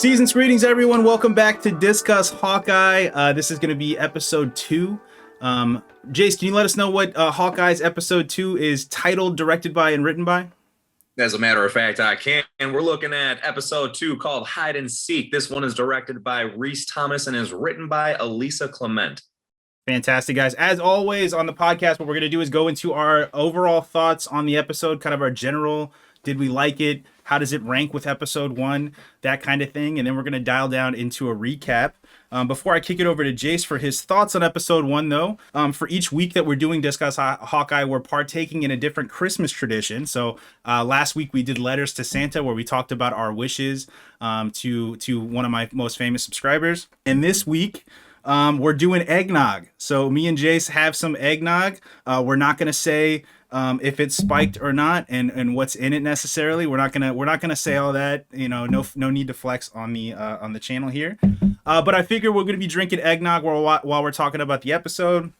Season's greetings, everyone. Welcome back to DisCuss Hawkeye. This is going to be episode 2. Jace, can you let us know what Hawkeye's episode 2 is titled, directed by, and written by? As a matter of fact, I can. And we're looking at episode 2 called Hide and Seek. This one is directed by Reese Thomas and is written by Elisa Clement. Fantastic, guys. As always on the podcast, what we're going to do is go into our overall thoughts on the episode, kind of our general, did we like it? How does it rank with episode 1? That kind of thing. And then we're going to dial down into a recap. Before I kick it over to Jace for his thoughts on episode 1, though, for each week that we're doing DisCuss Hawkeye, we're partaking in a different Christmas tradition. So last week we did Letters to Santa, where we talked about our wishes to one of my most famous subscribers. And this week, we're doing eggnog. So me and Jace have some eggnog. We're not going to say if it's spiked or not and what's in it necessarily. We're not gonna say all that. You know, no need to flex on the channel here. But I figure we're gonna be drinking eggnog while we're talking about the episode.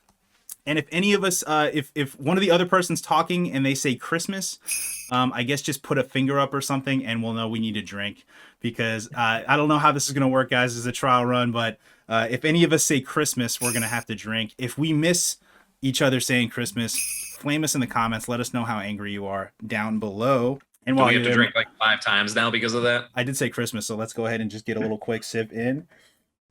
And if any of us, if one of the other person's talking and they say Christmas, I guess just put a finger up or something and we'll know we need to drink, because I don't know how this is gonna work, guys. This is a trial run, but if any of us say Christmas, we're gonna have to drink. If we miss each other saying Christmas, flame us in the comments. Let us know how angry you are down below. And while we have to drink like 5 times now because of that? I did say Christmas, so let's go ahead and just get a little quick sip in.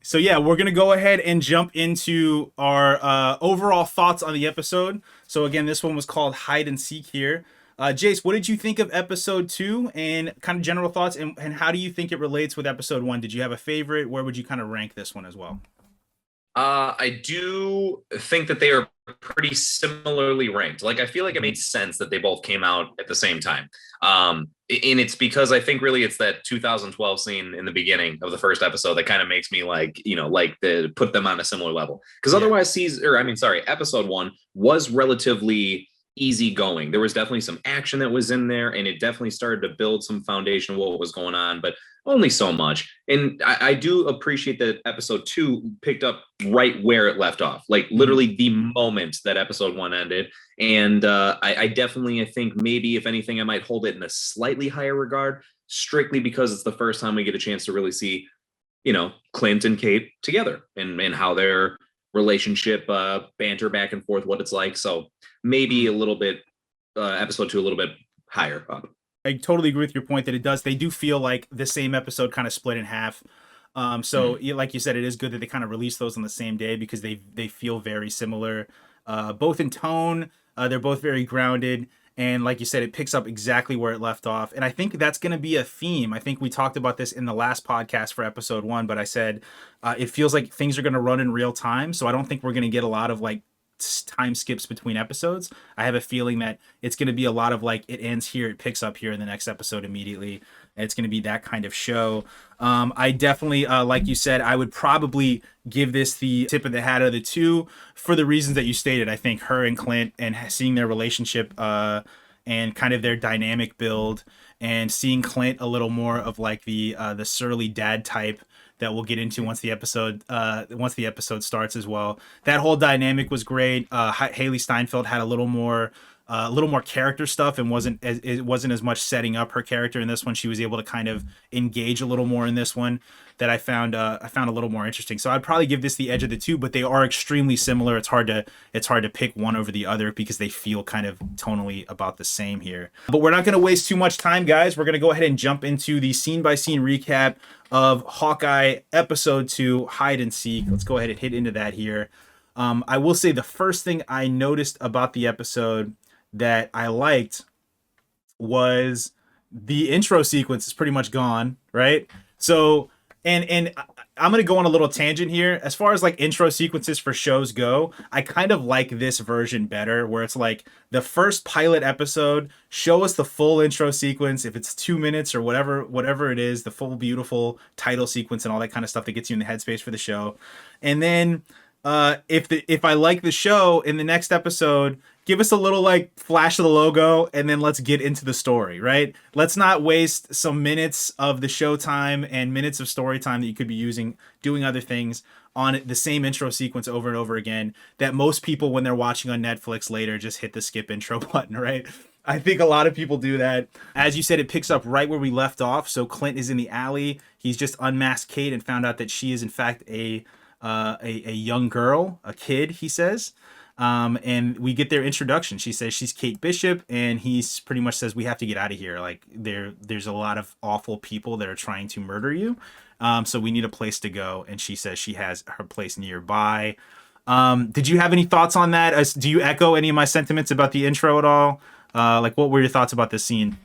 So yeah, we're going to go ahead and jump into our overall thoughts on the episode. So again, this one was called Hide and Seek here. Jace, what did you think of episode 2 and kind of general thoughts, and how do you think it relates with episode 1? Did you have a favorite? Where would you kind of rank this one as well? I do think that they are pretty similarly ranked. Like, I feel like it made sense that they both came out at the same time. And it's because I think really it's that 2012 scene in the beginning of the first episode that kind of makes me like put them on a similar level. Because otherwise episode 1 was relatively easygoing. There was definitely some action that was in there, and it definitely started to build some foundation of what was going on, but only so much. And I do appreciate that episode 2 picked up right where it left off, like literally the moment that episode 1 ended. And I think maybe if anything, I might hold it in a slightly higher regard, strictly because it's the first time we get a chance to really see, Clint and Kate together and how their relationship banter back and forth, what it's like. So maybe a little bit episode 2 a little bit higher up. I totally agree with your point that they do feel like the same episode kind of split in half. Like you said, it is good that they kind of release those on the same day, because they feel very similar, both in tone. They're both very grounded. And like you said, it picks up exactly where it left off. And I think that's going to be a theme. I think we talked about this in the last podcast for episode 1, but I said it feels like things are going to run in real time. So I don't think we're going to get a lot of like time skips between episodes. I have a feeling that it's going to be a lot of like, it ends here, it picks up here in the next episode immediately. And it's going to be that kind of show. I definitely, like you said, I would probably give this the tip of the hat of the 2 for the reasons that you stated. I think her and Clint, and seeing their relationship and kind of their dynamic build, and seeing Clint a little more of like the surly dad type that we'll get into once the episode starts as well. That whole dynamic was great. Haley Steinfeld had a little more character stuff, and it wasn't as much setting up her character in this one. She was able to kind of engage a little more in this one, that I found a little more interesting. So I'd probably give this the edge of the 2, but they are extremely similar. It's hard to pick one over the other because they feel kind of tonally about the same here. But we're not going to waste too much time, guys. We're going to go ahead and jump into the scene by scene recap of Hawkeye episode 2, Hide and Seek. Let's go ahead and hit into that here. I will say the first thing I noticed about the episode that I liked was the intro sequence is pretty much gone, right? So, and I'm going to go on a little tangent here. As far as like intro sequences for shows go, I kind of like this version better, where it's like the first pilot episode, show us the full intro sequence. If it's 2 minutes or whatever it is, the full beautiful title sequence and all that kind of stuff that gets you in the headspace for the show. And then if I like the show, in the next episode, give us a little like flash of the logo, and then let's get into the story, right? Let's not waste some minutes of the show time and minutes of story time that you could be using doing other things on the same intro sequence over and over again, that most people, when they're watching on Netflix later, just hit the skip intro button, right? I think a lot of people do that. As you said, it picks up right where we left off. So Clint is in the alley. He's just unmasked Kate and found out that she is in fact a young girl, a kid. He says, and we get their introduction. She says she's Kate Bishop, and he's pretty much says we have to get out of here. Like there's a lot of awful people that are trying to murder you. So we need a place to go. And she says she has her place nearby. Did you have any thoughts on that? Do you echo any of my sentiments about the intro at all? Like, what were your thoughts about this scene?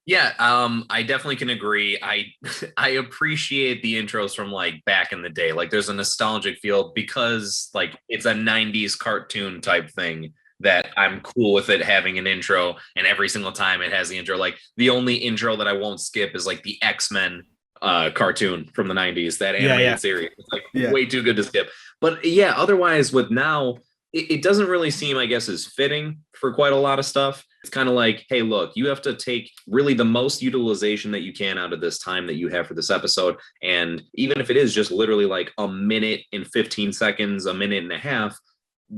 Yeah, I definitely can agree. I appreciate the intros from like back in the day. Like there's a nostalgic feel because like it's a 90s cartoon type thing that I'm cool with it having an intro, and every single time it has the intro. Like the only intro that I won't skip is like the X-Men cartoon from the 90s, that animated series. It's like way too good to skip. But yeah, otherwise with now, it doesn't really seem, I guess, as fitting for quite a lot of stuff. It's kind of like, hey, look, you have to take really the most utilization that you can out of this time that you have for this episode. And even if it is just literally like a minute and 15 seconds, a minute and a half,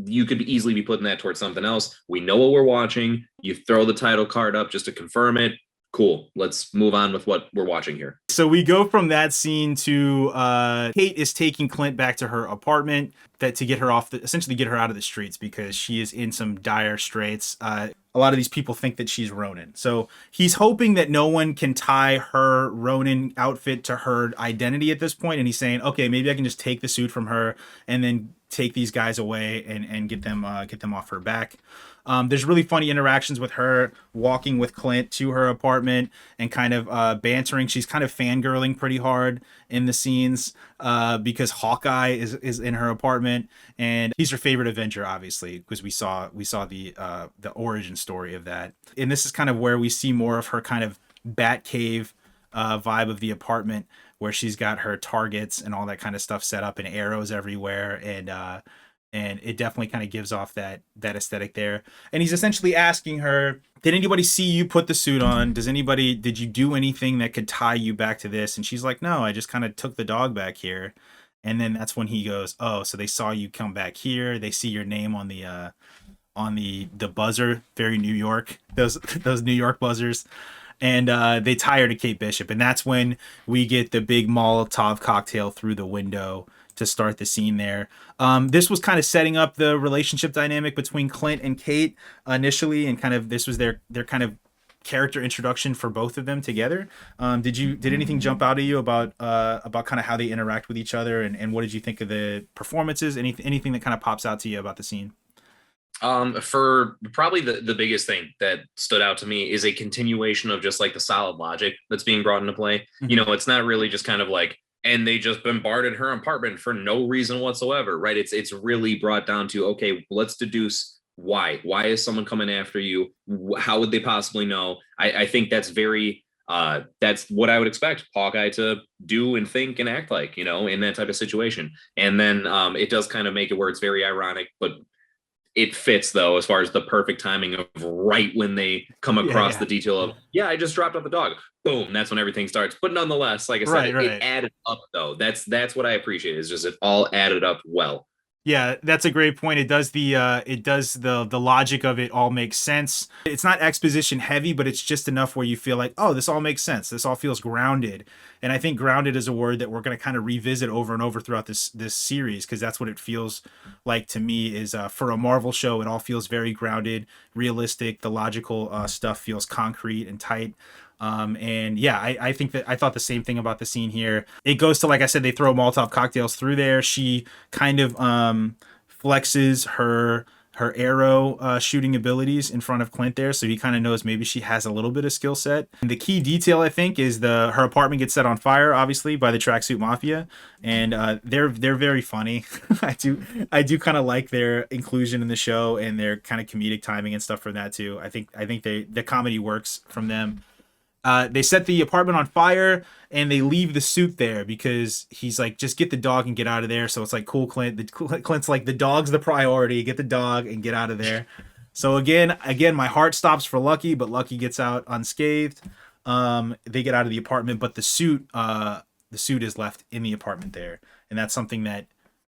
you could easily be putting that towards something else. We know what we're watching. You throw the title card up just to confirm it. Cool. Let's move on with what we're watching here. So we go from that scene to Kate is taking Clint back to her apartment to get her essentially get her out of the streets because she is in some dire straits. A lot of these people think that she's Ronin. So he's hoping that no one can tie her Ronin outfit to her identity at this point. And he's saying, okay, maybe I can just take the suit from her and then take these guys away and get them off her back. There's really funny interactions with her walking with Clint to her apartment and kind of bantering. She's kind of fangirling pretty hard in the scenes because Hawkeye is in her apartment, and he's her favorite Avenger, obviously, because we saw the origin story of that. And this is kind of where we see more of her kind of Batcave vibe of the apartment, where she's got her targets and all that kind of stuff set up and arrows everywhere, and it definitely kind of gives off that aesthetic there. And he's essentially asking her, did anybody see you put the suit on? Did you do anything that could tie you back to this? And she's like, no, I just kind of took the dog back here. And then that's when he goes, oh, so they saw you come back here. They see your name on the buzzer, very New York, those New York buzzers. And they tie her to Kate Bishop. And that's when we get the big Molotov cocktail through the window to start the scene there. This was kind of setting up the relationship dynamic between Clint and Kate initially, and kind of this was their kind of character introduction for both of them together. Did anything jump out at you about kind of how they interact with each other, and what did you think of the performances? Anything that kind of pops out to you about the scene? For probably the biggest thing that stood out to me is a continuation of just like the solid logic that's being brought into play. Mm-hmm. You know, it's not really just kind of like, and they just bombarded her apartment for no reason whatsoever, right? It's really brought down to, okay, let's deduce why is someone coming after you? How would they possibly know? I think that's very that's what I would expect Hawkeye to do and think and act like, you know, in that type of situation. And then it does kind of make it where it's very ironic, but it fits though, as far as the perfect timing of right when they come across the detail of, I just dropped off the dog. Boom. That's when everything starts. But nonetheless, like I said, it added up though. That's what I appreciate, is just it all added up well. Yeah, that's a great point. It does the logic of it all makes sense. It's not exposition heavy, but it's just enough where you feel like, oh, this all makes sense. This all feels grounded. And I think grounded is a word that we're going to kind of revisit over and over throughout this series, because that's what it feels like to me. Is for a Marvel show, it all feels very grounded, realistic. The logical stuff feels concrete and tight. And yeah, I think that I thought the same thing about the scene here. It goes to, like I said, they throw Molotov cocktails through there. She kind of flexes her arrow shooting abilities in front of Clint there, so he kind of knows maybe she has a little bit of skill set. And the key detail, I think, is her apartment gets set on fire, obviously, by the Tracksuit Mafia, and they're very funny. I do kind of like their inclusion in the show and their kind of comedic timing and stuff from that too. I think the comedy works from them. They set the apartment on fire and they leave the suit there because he's like, just get the dog and get out of there. So it's like, cool, Clint. Clint's like, the dog's the priority. Get the dog and get out of there. So again, my heart stops for Lucky, but Lucky gets out unscathed. They get out of the apartment, but the suit is left in the apartment there, and that's something that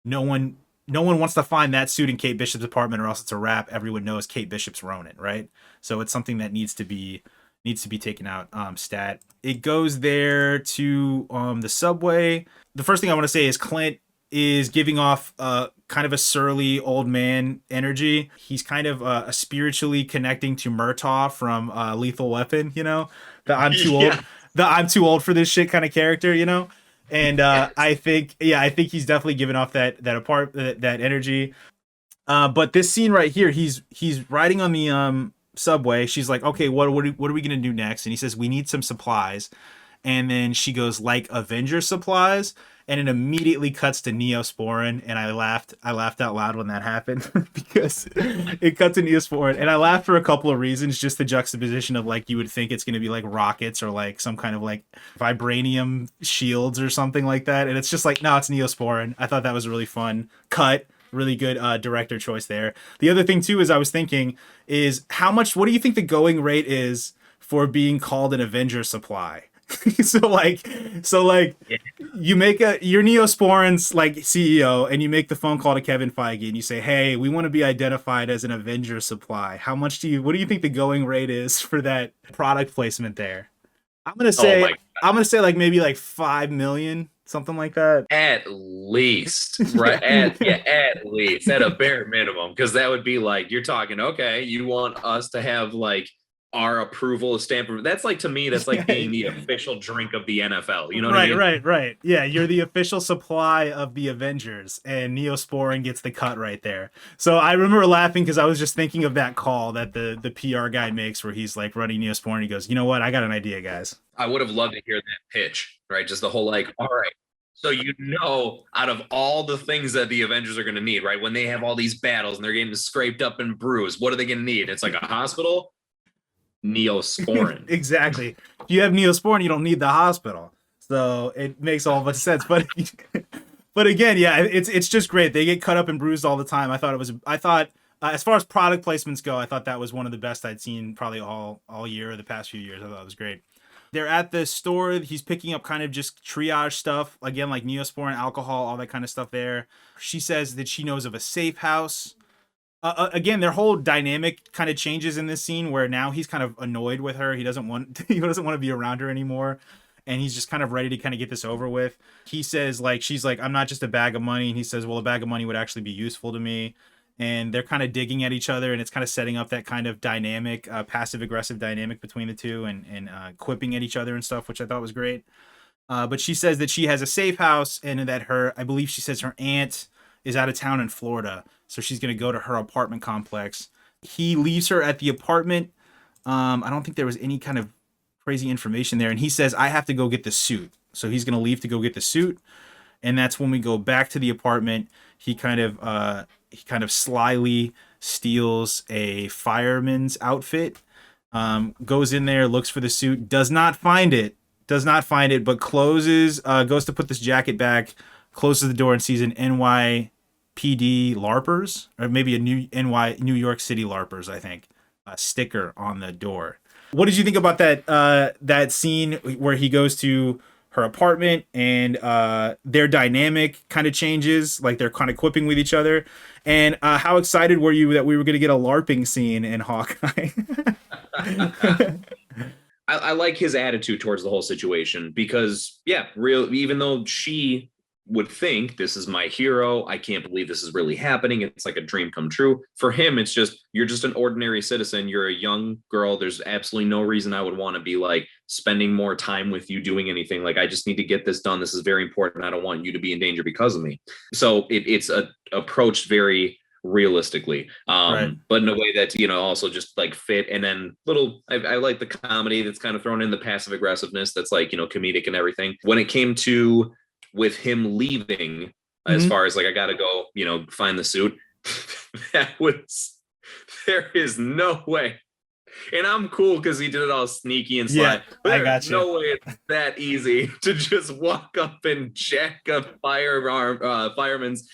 no one no one wants to find that suit in Kate Bishop's apartment, or else it's a wrap. Everyone knows Kate Bishop's Ronin, right? So it's something that needs to be taken out. Stat. It goes there to the subway. The first thing I want to say is Clint is giving off kind of a surly old man energy. He's kind of spiritually connecting to Murtaugh from Lethal Weapon, you know, the I'm too old for this shit kind of character, you know. And I think he's definitely giving off that energy. But this scene right here, he's riding on the subway. She's like, okay, what are we gonna do next? And he says, we need some supplies. And then she goes, like Avenger supplies, and it immediately cuts to Neosporin, and I laughed out loud when that happened because it cut to Neosporin, and I laughed for a couple of reasons. Just the juxtaposition of, like, you would think it's going to be like rockets or like some kind of like vibranium shields or something like that, and it's just like, no, it's Neosporin. I thought that was a really fun cut. Really good director choice there. The other thing too is I was thinking is what do you think the going rate is for being called an Avenger supply? so like you're Neosporin's like CEO, and you make the phone call to Kevin Feige and you say, hey, we want to be identified as an Avenger supply. What do you think the going rate is for that product placement there? I'm gonna say like maybe like 5 million, something like that. At least, right? At least at a bare minimum, because that would be like, you're talking, okay, you want us to have like our approval stamp. That's like, to me, that's like being the official drink of the NFL. You know what I mean? Right. Yeah, you're the official supply of the Avengers, and Neosporin gets the cut right there. So I remember laughing because I was just thinking of that call that the PR guy makes where he's like running Neosporin. He goes, you know what? I got an idea, guys. I would have loved to hear that pitch, right? Just the whole like, all right. So, you know, out of all the things that the Avengers are going to need, right? When they have all these battles and they're getting scraped up and bruised, what are they going to need? It's like a hospital. Neosporin. Exactly. If you have Neosporin, you don't need the hospital. So it makes all of sense. But again, yeah, it's just great. They get cut up and bruised all the time. I thought as far as product placements go, I thought that was one of the best I'd seen probably all year, the past few years. I thought it was great. They're at the store. He's picking up kind of just triage stuff. Again, like Neosporin, alcohol, all that kind of stuff there. She says that she knows of a safe house. Again, their whole dynamic kind of changes in this scene where now he's kind of annoyed with her. He doesn't want to be around her anymore. And he's just kind of ready to kind of get this over with. He says, like, she's like, I'm not just a bag of money. And he says, well, a bag of money would actually be useful to me. And they're kind of digging at each other, and it's kind of setting up that kind of dynamic, passive aggressive dynamic between the two, and quipping at each other and stuff, which I thought was great. But she says that she has a safe house, and that I believe she says her aunt is out of town in Florida. So she's going to go to her apartment complex. He leaves her at the apartment. I don't think there was any kind of crazy information there. And he says, I have to go get the suit. So he's going to leave to go get the suit. And that's when we go back to the apartment. He kind of slyly steals a fireman's outfit, goes in there, looks for the suit, does not find it, but goes to put this jacket back, closes the door and sees an NYPD LARPers, or maybe a New York City LARPers, I think, sticker on the door. What did you think about that scene where he goes to her apartment and their dynamic kind of changes, like they're kind of quipping with each other? And how excited were you that we were going to get a LARPing scene in Hawkeye? I like his attitude towards the whole situation because, yeah, even though she would think this is my hero, I can't believe this is really happening, it's like a dream come true. For him, it's just, you're just an ordinary citizen, you're a young girl, there's absolutely no reason I would want to be like spending more time with you doing anything. Like, I just need to get this done, this is very important, I don't want you to be in danger because of me. So it's approached very realistically, right, but in a way that, you know, also just like fit. And then I like the comedy that's kind of thrown in, the passive aggressiveness that's like, you know, comedic and everything. When it came to with him leaving, as far as like, I gotta go, you know, find the suit, there is no way. And I'm cool because he did it all sneaky and sly. Yeah, but I there's got you. no way it's that easy to just walk up and jack a fireman's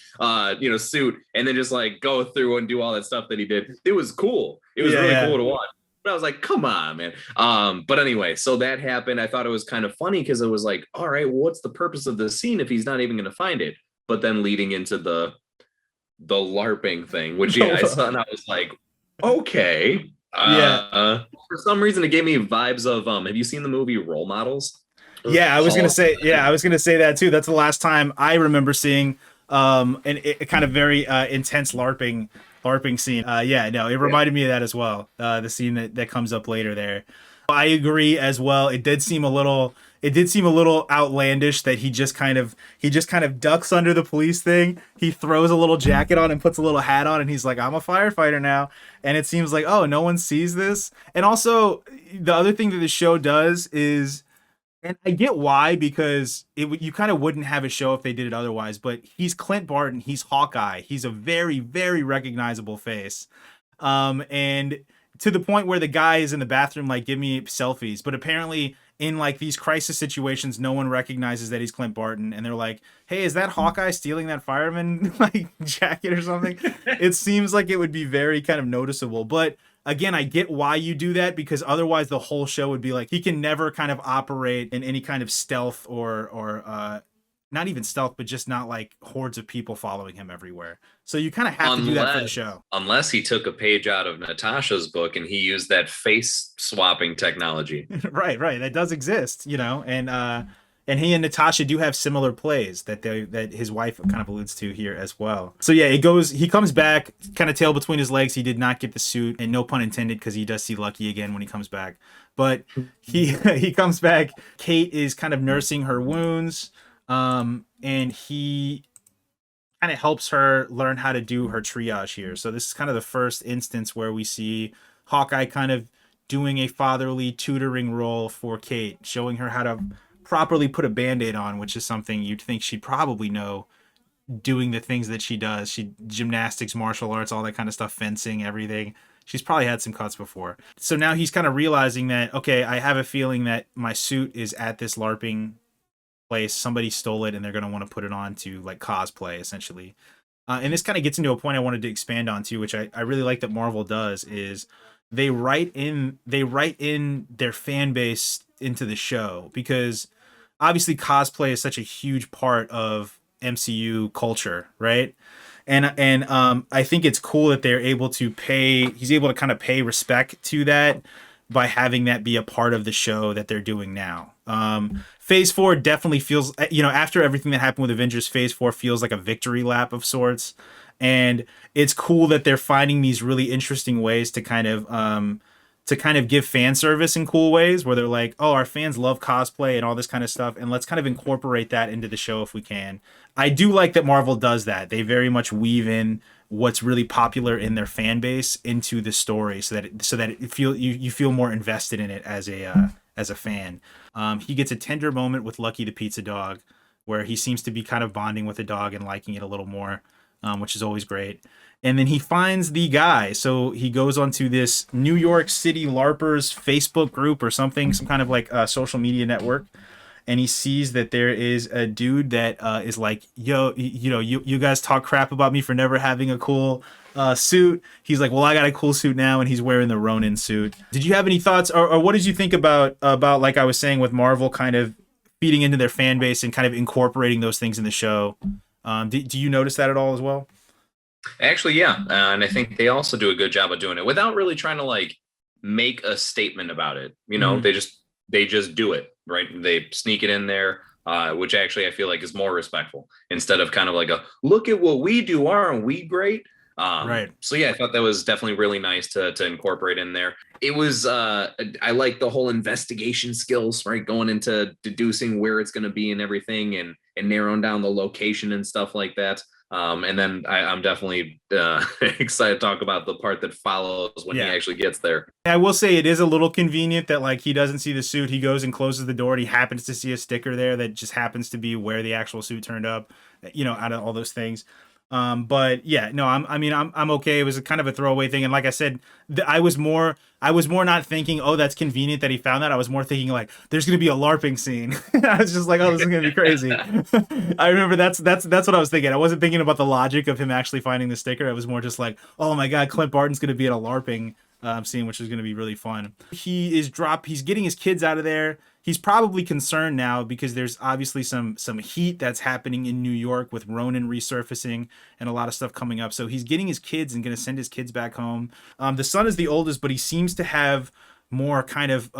suit and then just like go through and do all that stuff that he did. It was cool. It was really cool to watch. But I was like, come on, man. But anyway, so that happened. I thought it was kind of funny because it was like, all right, well, what's the purpose of the scene if he's not even going to find it? But then leading into the the LARPing thing, which yeah, I saw and I was like, okay. Yeah. For some reason, it gave me vibes of have you seen the movie Role Models? Yeah, I was gonna say. Yeah, I was gonna say that too. That's the last time I remember seeing a kind of very intense LARPing scene. Yeah, no, it reminded me of that as well. The scene that comes up later there. I agree as well. It did seem a little outlandish that he just kind of ducks under the police thing. He throws a little jacket on and puts a little hat on, and he's like, "I'm a firefighter now." And it seems like, oh, no one sees this. And also, the other thing that the show does is, and I get why, because you kind of wouldn't have a show if they did it otherwise. But he's Clint Barton. He's Hawkeye. He's a very, very recognizable face. And to the point where the guy is in the bathroom, like, give me selfies. But apparently, in like these crisis situations, no one recognizes that he's Clint Barton, and they're like, "Hey, is that Hawkeye stealing that fireman like jacket or something?" It seems like it would be very kind of noticeable, but again, I get why you do that, because otherwise the whole show would be like he can never kind of operate in any kind of stealth or not even stealth, but just not like hordes of people following him everywhere. So you kind of have to do that for the show. Unless he took a page out of Natasha's book and he used that face swapping technology. Right. That does exist, and he and Natasha do have similar plays that his wife kind of alludes to here as well. So yeah, he comes back kind of tail between his legs. He did not get the suit, and no pun intended, because he does see Lucky again when he comes back. But he comes back. Kate is kind of nursing her wounds, and he kind of helps her learn how to do her triage here. So this is kind of the first instance where we see Hawkeye kind of doing a fatherly tutoring role for Kate, showing her how to properly put a band-aid on, which is something you'd think she'd probably know, doing the things that she does. Gymnastics, martial arts, all that kind of stuff, fencing, everything. She's probably had some cuts before. So now he's kind of realizing that, okay, I have a feeling that my suit is at this LARPing place. Somebody stole it and they're going to want to put it on to like cosplay, essentially. And this kind of gets into a point I wanted to expand on too, which I really like that Marvel does, is they write in their fan base into the show, because obviously cosplay is such a huge part of MCU culture, right? And I think it's cool that he's able to kind of pay respect to that by having that be a part of the show that they're doing now. Phase 4 definitely feels, after everything that happened with Avengers, Phase 4 feels like a victory lap of sorts. And it's cool that they're finding these really interesting ways to kind of give fan service in cool ways, where they're like, oh, our fans love cosplay and all this kind of stuff, and let's kind of incorporate that into the show if we can. I do like that Marvel does that. They very much weave in what's really popular in their fan base into the story, so that you feel more invested in it as a fan. He gets a tender moment with Lucky the pizza dog, where he seems to be kind of bonding with the dog and liking it a little more, which is always great. And then he finds the guy. So he goes onto this New York City LARPers Facebook group or something, some kind of like social media network. And he sees that there is a dude that is like, yo, you guys talk crap about me for never having a cool suit. He's like, well, I got a cool suit now, and he's wearing the Ronin suit. Did you have any thoughts, or what did you think about like I was saying, with Marvel kind of feeding into their fan base and kind of incorporating those things in the show? Do you notice that at all as well? Actually, yeah. And I think they also do a good job of doing it without really trying to like make a statement about it. They just do it, right? They sneak it in there, which actually I feel like is more respectful, instead of kind of like a, look at what we do, aren't we great? Right. So yeah, I thought that was definitely really nice to incorporate in there. It was, I like the whole investigation skills, right? Going into deducing where it's going to be and everything, and narrowing down the location and stuff like that. And then I'm definitely excited to talk about the part that follows when he actually gets there. I will say it is a little convenient that like he doesn't see the suit. He goes and closes the door, and he happens to see a sticker there that just happens to be where the actual suit turned up, out of all those things. But yeah, no, I'm okay. It was a kind of a throwaway thing. And like I said, I was more not thinking, oh, that's convenient that he found that. I was more thinking like, there's going to be a LARPing scene. I was just like, oh, this is going to be crazy. I remember that's what I was thinking. I wasn't thinking about the logic of him actually finding the sticker. I was more just like, oh my God, Clint Barton's going to be at a LARPing scene, which is going to be really fun. He's getting his kids out of there. He's probably concerned now because there's obviously some heat that's happening in New York with Ronan resurfacing and a lot of stuff coming up. So he's getting his kids and going to send his kids back home. The son is the oldest, but he seems to have more kind of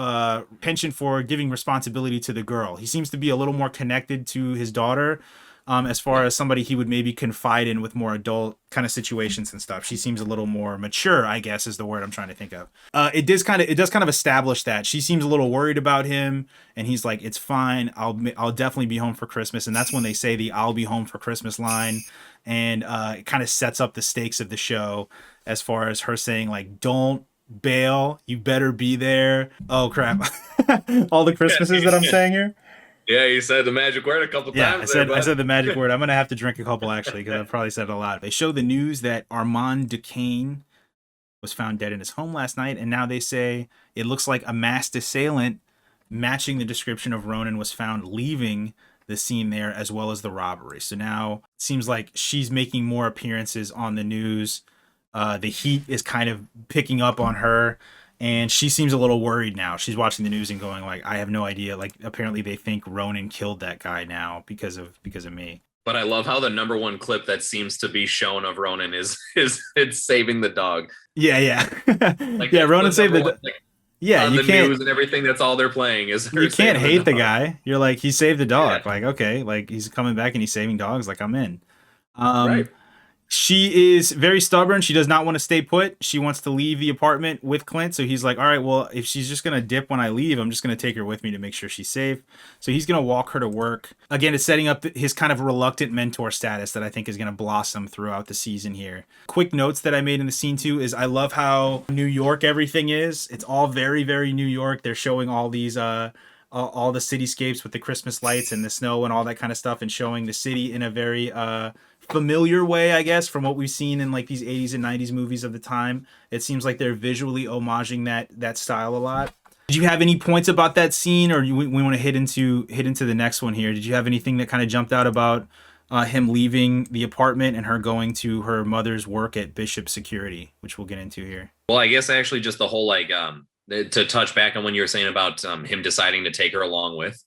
penchant for giving responsibility to the girl. He seems to be a little more connected to his daughter, as far as somebody he would maybe confide in with more adult kind of situations and stuff. She seems a little more mature, I guess is the word I'm trying to think of. It does kind of establish that she seems a little worried about him, and he's like, it's fine. I'll definitely be home for Christmas. And that's when they say the "I'll be home for Christmas" line. And it kind of sets up the stakes of the show as far as her saying like, don't bail, you better be there. Oh crap. All the Christmases that I'm saying here. Yeah, you said the magic word a couple times. I said the magic word. I'm going to have to drink a couple, actually, because I've probably said it a lot. They show the news that Armand Duquesne was found dead in his home last night, and now they say it looks like a masked assailant matching the description of Ronan was found leaving the scene there, as well as the robbery. So now it seems like she's making more appearances on the news. The heat is kind of picking up on her. And she seems a little worried now. She's watching the news and going like, I have no idea. Like, apparently they think Ronan killed that guy now because of me. But I love how the number one clip that seems to be shown of Ronan is it's saving the dog. Yeah. Like, yeah, Ronan saved the dog. Yeah, on you the can't. News and everything. That's all they're playing is. You can't hate the guy. You're like, he saved the dog. Yeah. Like, okay, like he's coming back and he's saving dogs. Like, I'm in. Right. She is very stubborn. She does not want to stay put. She wants to leave the apartment with Clint. So he's like, all right, well, if she's just going to dip when I leave, I'm just going to take her with me to make sure she's safe. So he's going to walk her to work. Again, it's setting up his kind of reluctant mentor status that I think is going to blossom throughout the season here. Quick notes that I made in the scene too is I love how New York everything is. It's all very, very New York. They're showing all these all the cityscapes with the Christmas lights and the snow and all that kind of stuff, and showing the city in a very familiar way, I guess, from what we've seen in like these 80s and 90s movies of the time. It seems like they're visually homaging that style a lot. Did you have any points about that scene, or we want to hit into the next one here? Did you have anything that kind of jumped out about him leaving the apartment and her going to her mother's work at Bishop Security, which we'll get into here? Well, I guess actually just the whole like to touch back on when you were saying about him deciding to take her along with.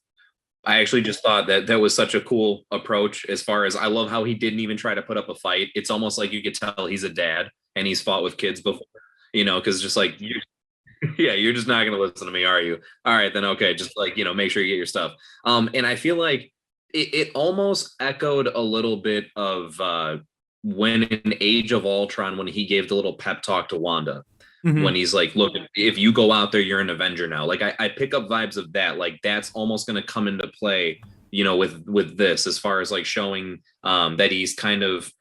I actually just thought that was such a cool approach, as far as I love how he didn't even try to put up a fight. It's almost like you could tell he's a dad and he's fought with kids before, because just like, you're just not going to listen to me, are you? All right, then. Okay. Just like, make sure you get your stuff. And I feel like it almost echoed a little bit of when in Age of Ultron, when he gave the little pep talk to Wanda. Mm-hmm. When he's like, look, if you go out there, you're an Avenger now. Like I pick up vibes of that. Like that's almost going to come into play, with this, as far as like showing that he's kind of,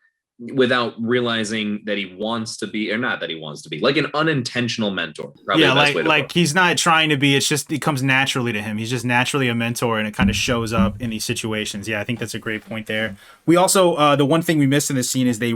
without realizing that he wants to be, or not that he wants to be, like an unintentional mentor. Probably yeah, like he's not trying to be. It's just it comes naturally to him. He's just naturally a mentor, and it kind of shows up in these situations. Yeah, I think that's a great point there. We also the one thing we missed in this scene is they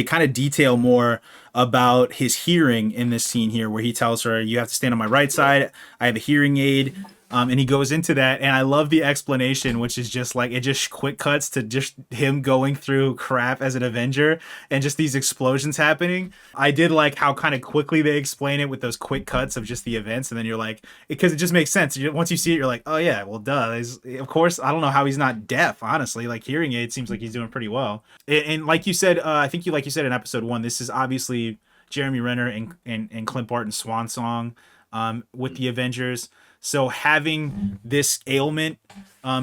kind of detail more about his hearing in this scene here, where he tells her, you have to stand on my right side. I have a hearing aid. And he goes into that, and I love the explanation, which is just like, it just quick cuts to just him going through crap as an Avenger and just these explosions happening. I did like how kind of quickly they explain it with those quick cuts of just the events, and then you're like, because it just makes sense. Once you see it, you're like, oh yeah, well duh. Of course, I don't know how he's not deaf, honestly. Like hearing aid seems like he's doing pretty well. And like you said, I think you said in episode 1, this is obviously Jeremy Renner and Clint Barton's swan song with the Avengers. So having this ailment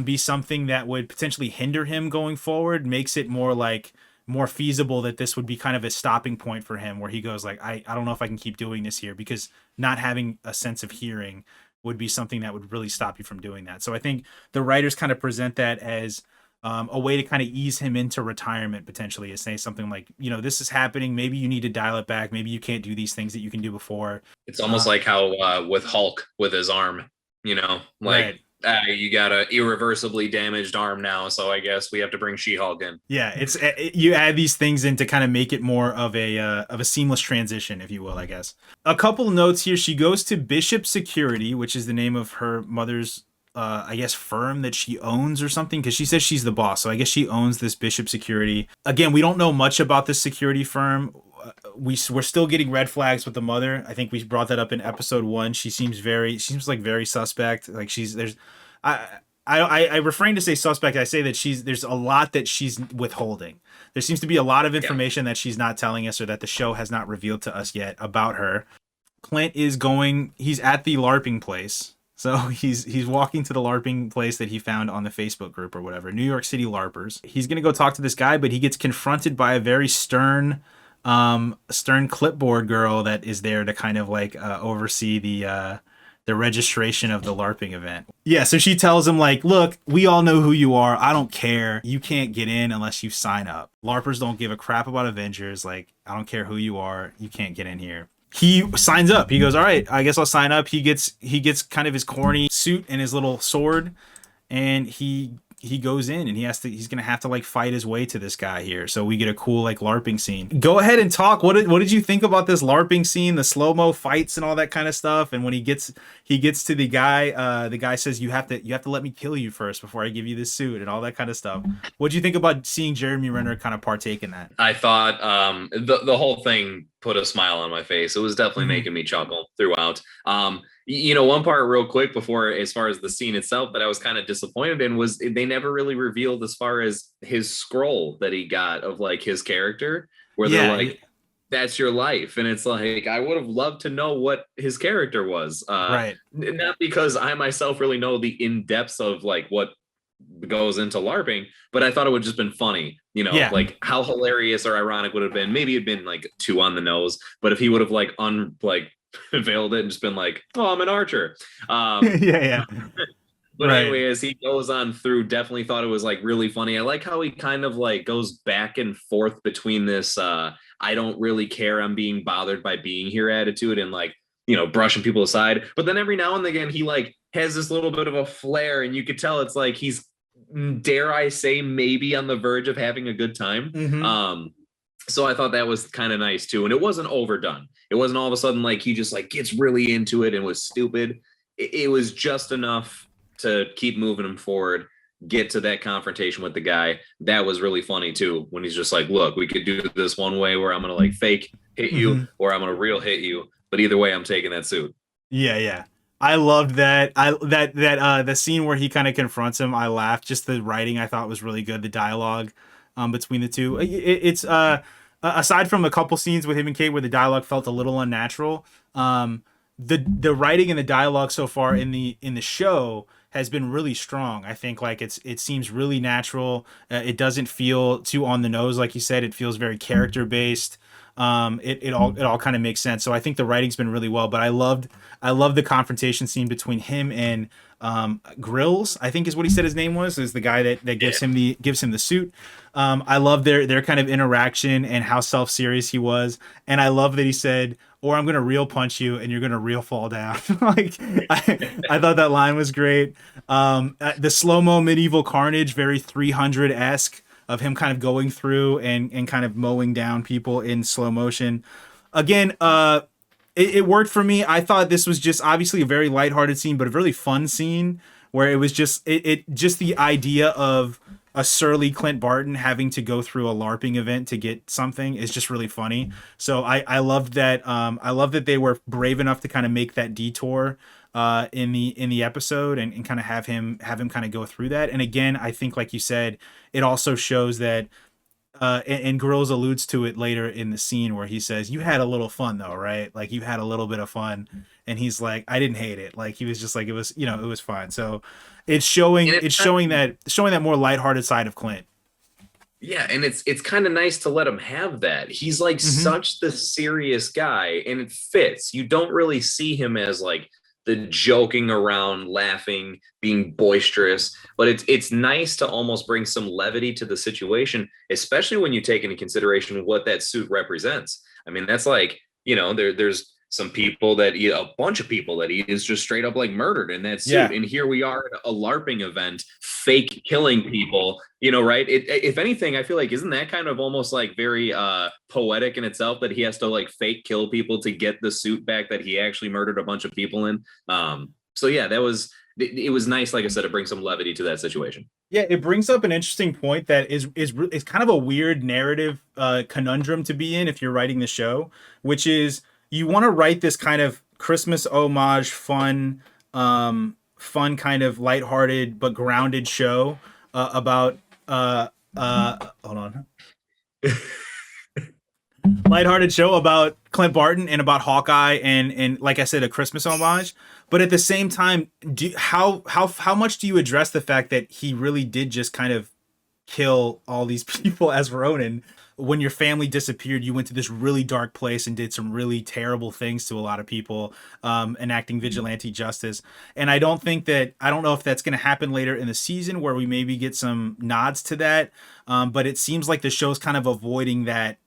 be something that would potentially hinder him going forward makes it more feasible that this would be kind of a stopping point for him, where he goes like, I don't know if I can keep doing this here, because not having a sense of hearing would be something that would really stop you from doing that. So I think the writers kind of present that as a way to kind of ease him into retirement, potentially, is say something like, this is happening. Maybe you need to dial it back. Maybe you can't do these things that you can do before. It's almost like how with Hulk with his arm, right. You got a irreversibly damaged arm now. So I guess we have to bring She-Hulk in. Yeah. You add these things in to kind of make it more of a seamless transition, if you will, I guess. A couple notes here. She goes to Bishop Security, which is the name of her mother's I guess firm that she owns or something, because she says she's the boss, so I guess she owns this Bishop Security. Again, we don't know much about this security firm. we're still getting red flags with the mother. I think we brought that up in episode 1. She seems like very suspect. Like I refrain to say suspect. I say that there's a lot that she's withholding. There seems to be a lot of information that she's not telling us, or that the show has not revealed to us yet about her. Clint he's at the LARPing place. So he's walking to the LARPing place that he found on the Facebook group or whatever, New York City LARPers. He's going to go talk to this guy, but he gets confronted by a very stern clipboard girl that is there to kind of like oversee the registration of the LARPing event. Yeah, so she tells him like, look, we all know who you are. I don't care. You can't get in unless you sign up. LARPers don't give a crap about Avengers. Like, I don't care who you are. You can't get in here. He signs up. He goes, all right, I guess I'll sign up. He gets kind of his corny suit and his little sword, and he goes in, and he's gonna have to like fight his way to this guy here. So we get a cool like LARPing scene. Go ahead and talk. What did you think about this LARPing scene, the slow-mo fights and all that kind of stuff? And when he gets to the guy says, you have to let me kill you first before I give you this suit, and all that kind of stuff. What do you think about seeing Jeremy Renner kind of partake in that? I thought the whole thing put a smile on my face. It was definitely making me chuckle throughout. One part real quick before, as far as the scene itself, that I was kind of disappointed in was they never really revealed as far as his scroll that he got of like his character, where they're like, that's your life. And it's like, I would have loved to know what his character was. Right. Not because I myself really know the in-depths of like what goes into LARPing, but I thought it would have just been funny, like how hilarious or ironic would it have been. Maybe it'd been like too on the nose, but if he would have unveiled it and just been like, oh, I'm an archer. Yeah. But anyway, as he goes on through, definitely thought it was like really funny. I like how he kind of like goes back and forth between this I don't really care, I'm being bothered by being here attitude, and like, brushing people aside. But then every now and again, he like has this little bit of a flair, and you could tell it's like he's, dare I say, maybe on the verge of having a good time. Mm-hmm. So I thought that was kind of nice too. And it wasn't overdone. It wasn't all of a sudden like he just like gets really into it and was stupid. It was just enough to keep moving him forward, get to that confrontation with the guy. That was really funny too, when he's just like, look, we could do this one way where I'm going to like fake hit you, or I'm going to real hit you. But either way, I'm taking that suit. Yeah. I loved that. The scene where he kind of confronts him, I laughed. Just the writing I thought was really good. The dialogue between the two. It's aside from a couple scenes with him and Kate where the dialogue felt a little unnatural, the writing and the dialogue so far in the show has been really strong. I think like it seems really natural. It doesn't feel too on the nose, like you said. It feels very character based. It all kind of makes sense. So I think the writing's been really well. But I loved the confrontation scene between him and Grills, I think is what he said his name was, is the guy that gives him the suit. I love their kind of interaction and how self-serious he was. And I love that he said, or I'm gonna real punch you and you're gonna real fall down. Like I thought that line was great. The slow-mo medieval carnage, very 300-esque, of him kind of going through and kind of mowing down people in slow motion. Again, it worked for me. I thought this was just obviously a very lighthearted scene, but a really fun scene where it was just just the idea of a surly Clint Barton having to go through a LARPing event to get something is just really funny. So I loved that. I love that they were brave enough to kind of make that detour in the episode and kind of have him kind of go through that. And again, I think like you said, it also shows that and Grills alludes to it later in the scene where he says, you had a little fun though, right? Like you had a little bit of fun. And he's like, I didn't hate it. Like he was just like, it was fine. So it's showing that more lighthearted side of Clint. Yeah, and it's kind of nice to let him have that. He's like such the serious guy, and it fits. You don't really see him as like the joking around, laughing, being boisterous, but it's nice to almost bring some levity to the situation, especially when you take into consideration what that suit represents. I mean, that's like, there's some people a bunch of people that he is just straight up like murdered in that suit. Yeah. And here we are at a LARPing event, fake killing people, right? If anything, I feel like, isn't that kind of almost like very poetic in itself, that he has to like fake kill people to get the suit back that he actually murdered a bunch of people in? So yeah, that was it was nice, like I said, to bring some levity to that situation. Yeah, it brings up an interesting point that is kind of a weird narrative conundrum to be in if you're writing the show, which is you want to write this kind of Christmas homage, fun kind of lighthearted but grounded show about hold on. Lighthearted show about Clint Barton and about Hawkeye and like I said, a Christmas homage. But at the same time, how much do you address the fact that he really did just kind of kill all these people as Ronin? When your family disappeared, you went to this really dark place and did some really terrible things to a lot of people, enacting vigilante justice. And I don't know if that's going to happen later in the season where we maybe get some nods to that. But it seems like the show's kind of avoiding that.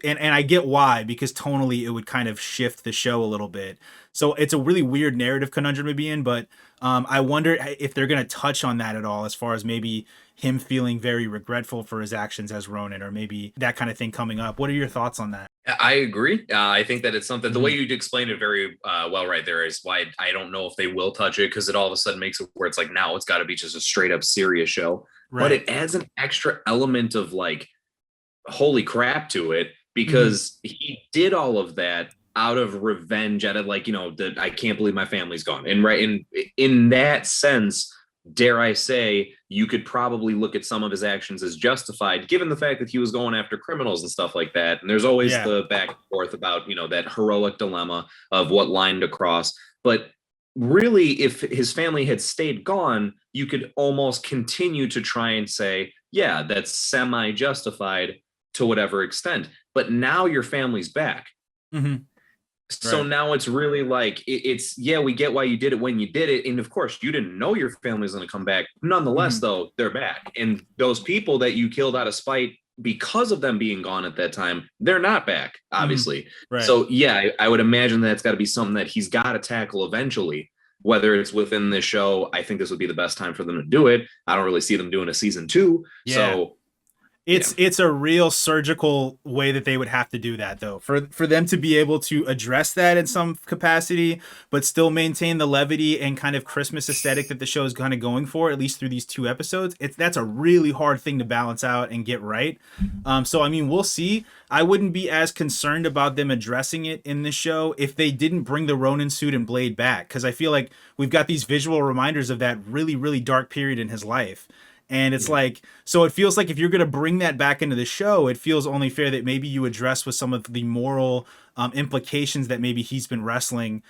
And I get why, because tonally it would kind of shift the show a little bit. So it's a really weird narrative conundrum to be in, but I wonder if they're going to touch on that at all, as far as maybe him feeling very regretful for his actions as Ronin, or maybe that kind of thing coming up. What are your thoughts on that? I agree. I think that it's something, the way you explained it very well right there is why I don't know if they will touch it, because it all of a sudden makes it where it's like, now it's got to be just a straight up serious show. Right. But it adds an extra element of like, holy crap to it, because he did all of that out of revenge at it, like, that I can't believe my family's gone. And right in that sense, dare I say, you could probably look at some of his actions as justified, given the fact that he was going after criminals and stuff like that. And there's always the back and forth about, that heroic dilemma of what line to cross. But really, if his family had stayed gone, you could almost continue to try and say, yeah, that's semi-justified to whatever extent. But now your family's back. So now it's really like, we get why you did it when you did it. And of course, you didn't know your family was going to come back. Nonetheless, though, they're back. And those people that you killed out of spite because of them being gone at that time, they're not back, obviously. Right. So, yeah, I would imagine that's got to be something that he's got to tackle eventually, whether it's within this show. I think this would be the best time for them to do it. I don't really see them doing a season 2. Yeah. So it's a real surgical way that they would have to do that, though, for them to be able to address that in some capacity, but still maintain the levity and kind of Christmas aesthetic that the show is kind of going for, at least through these 2 episodes. That's a really hard thing to balance out and get right. So, I mean, we'll see. I wouldn't be as concerned about them addressing it in the show if they didn't bring the Ronin suit and blade back, because I feel like we've got these visual reminders of that really, really dark period in his life. And it's like, so it feels like if you're going to bring that back into the show, it feels only fair that maybe you address with some of the moral implications that maybe he's been wrestling.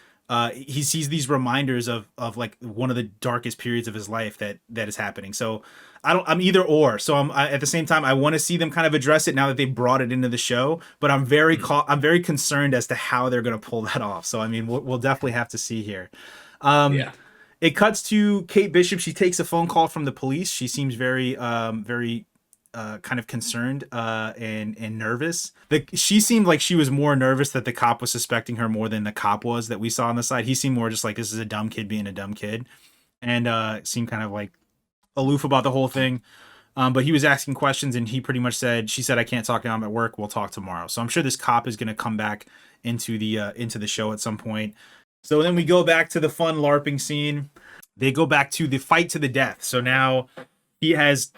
He sees these reminders of like one of the darkest periods of his life that is happening. So I'm either or. So at the same time, I want to see them kind of address it now that they brought it into the show, but I'm very concerned as to how they're going to pull that off. So, I mean, we'll definitely have to see here. It cuts to Kate Bishop. She takes a phone call from the police. She seems very kind of concerned and nervous. She seemed like she was more nervous that the cop was suspecting her more than the cop was that we saw on the side. He seemed more just like, this is a dumb kid being a dumb kid, and seemed kind of like aloof about the whole thing. But he was asking questions, and he pretty much she said, I can't talk now, I'm at work. We'll talk tomorrow. So I'm sure this cop is going to come back into the show at some point. So then we go back to the fun LARPing scene. They go back to the fight to the death. So now Grills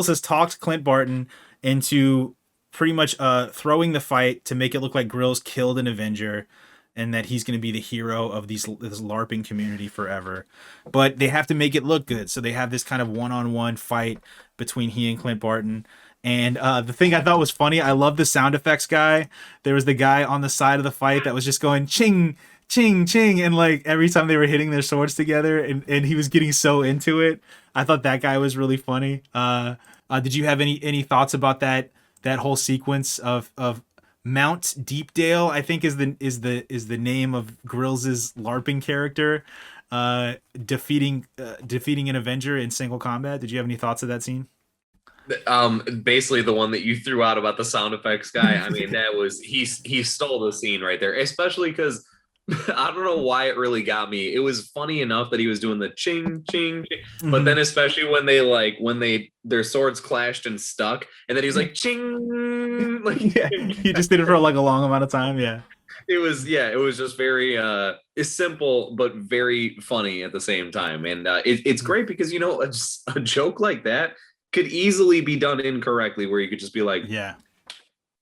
has talked Clint Barton into pretty much throwing the fight to make it look like Grills killed an Avenger and that he's going to be the hero of this LARPing community forever. But they have to make it look good. So they have this kind of one-on-one fight between he and Clint Barton. And the thing I thought was funny, I love the sound effects guy. There was the guy on the side of the fight that was just going ching, ching, ching. And like every time they were hitting their swords together, and he was getting so into it. I thought that guy was really funny. Did you have any thoughts about that whole sequence of Mount Deepdale, I think is the name of Grills's LARPing character, defeating an Avenger in single combat? Did you have any thoughts of that scene? Basically the one that you threw out about the sound effects guy. I mean, that was he stole the scene right there, especially because I don't know why it really got me. It was funny enough that he was doing the ching ching, but then especially when their swords clashed and stuck, and then he was like ching, like he just did it for like a long amount of time. Yeah. it was just very it's simple but very funny at the same time. And it's great because a joke like that could easily be done incorrectly, where you could just be like, Yeah.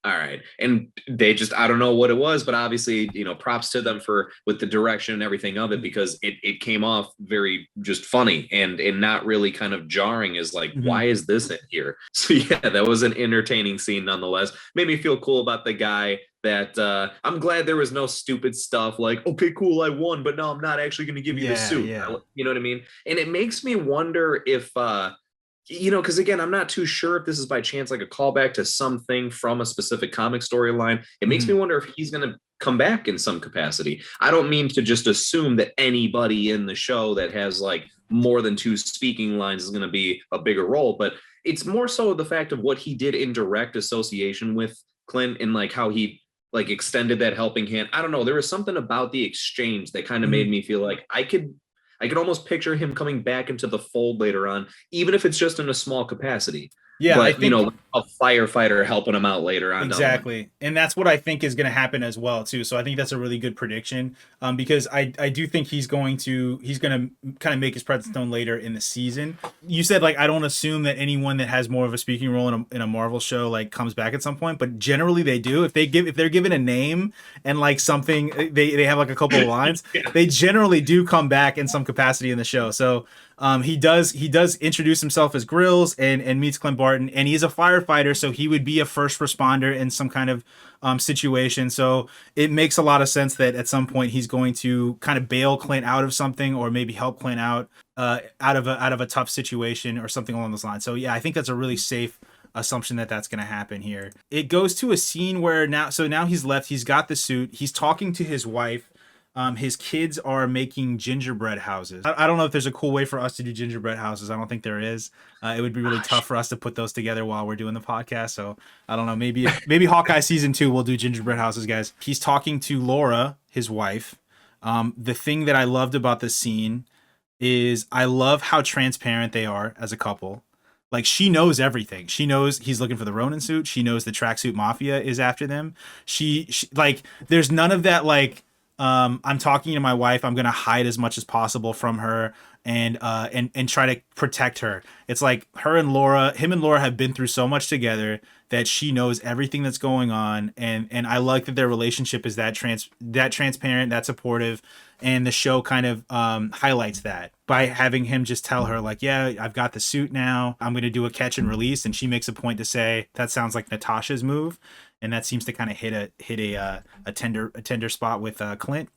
all right. And they just, I don't know what it was, but obviously, props to them for with the direction and everything of it, because it came off very just funny and not really kind of jarring as like, why is this in here? So yeah, that was an entertaining scene nonetheless. Made me feel cool about the guy that I'm glad there was no stupid stuff like, okay, cool, I won, but no, I'm not actually going to give you the suit. Yeah. You know what I mean? And it makes me wonder if, because again, I'm not too sure if this is by chance like a callback to something from a specific comic storyline. It makes me wonder if he's going to come back in some capacity. I don't mean to just assume that anybody in the show that has like more than 2 speaking lines is going to be a bigger role, but it's more so the fact of what he did in direct association with Clint and like how he like extended that helping hand. I don't know. There was something about the exchange that kind of made me feel like I could almost picture him coming back into the fold later on, even if it's just in a small capacity. Yeah, but, I think a firefighter helping him out later on. Exactly. And that's what I think is going to happen as well, too. So I think that's a really good prediction, because I do think he's going to kind of make his presence known later in the season. You said, like, I don't assume that anyone that has more of a speaking role in a Marvel show, like, comes back at some point, but generally they do. If they're given a name and, like, something, they have, like, a couple of lines, they generally do come back in some capacity in the show. So he does introduce himself as Grills and meets Clint Barton, and he is a firefighter, so he would be a first responder in some kind of situation. So it makes a lot of sense that at some point he's going to kind of bail Clint out of something, or maybe help Clint out of a tough situation or something along those lines. So yeah, I think that's a really safe assumption that that's going to happen here. It goes to a scene where now he's left, he's got the suit, he's talking to his wife. His kids are making gingerbread houses. I don't know if there's a cool way for us to do gingerbread houses. I don't think there is. It would be really tough for us to put those together while we're doing the podcast. So I don't know. Maybe Hawkeye season 2 we'll do gingerbread houses, guys. He's talking to Laura, his wife. The thing that I loved about this scene is I love how transparent they are as a couple. Like, she knows everything. She knows he's looking for the Ronin suit. She knows the tracksuit mafia is after them. She like, there's none of that, like, I'm talking to my wife, I'm gonna hide as much as possible from her and try to protect her. It's like him and Laura have been through so much together that she knows everything that's going on, and I like that their relationship is that transparent, that supportive, and the show kind of highlights that by having him just tell her, like, yeah, I've got the suit now, I'm gonna do a catch and release, and she makes a point to say that sounds like Natasha's move. And that seems to kind of hit a tender spot with Clint.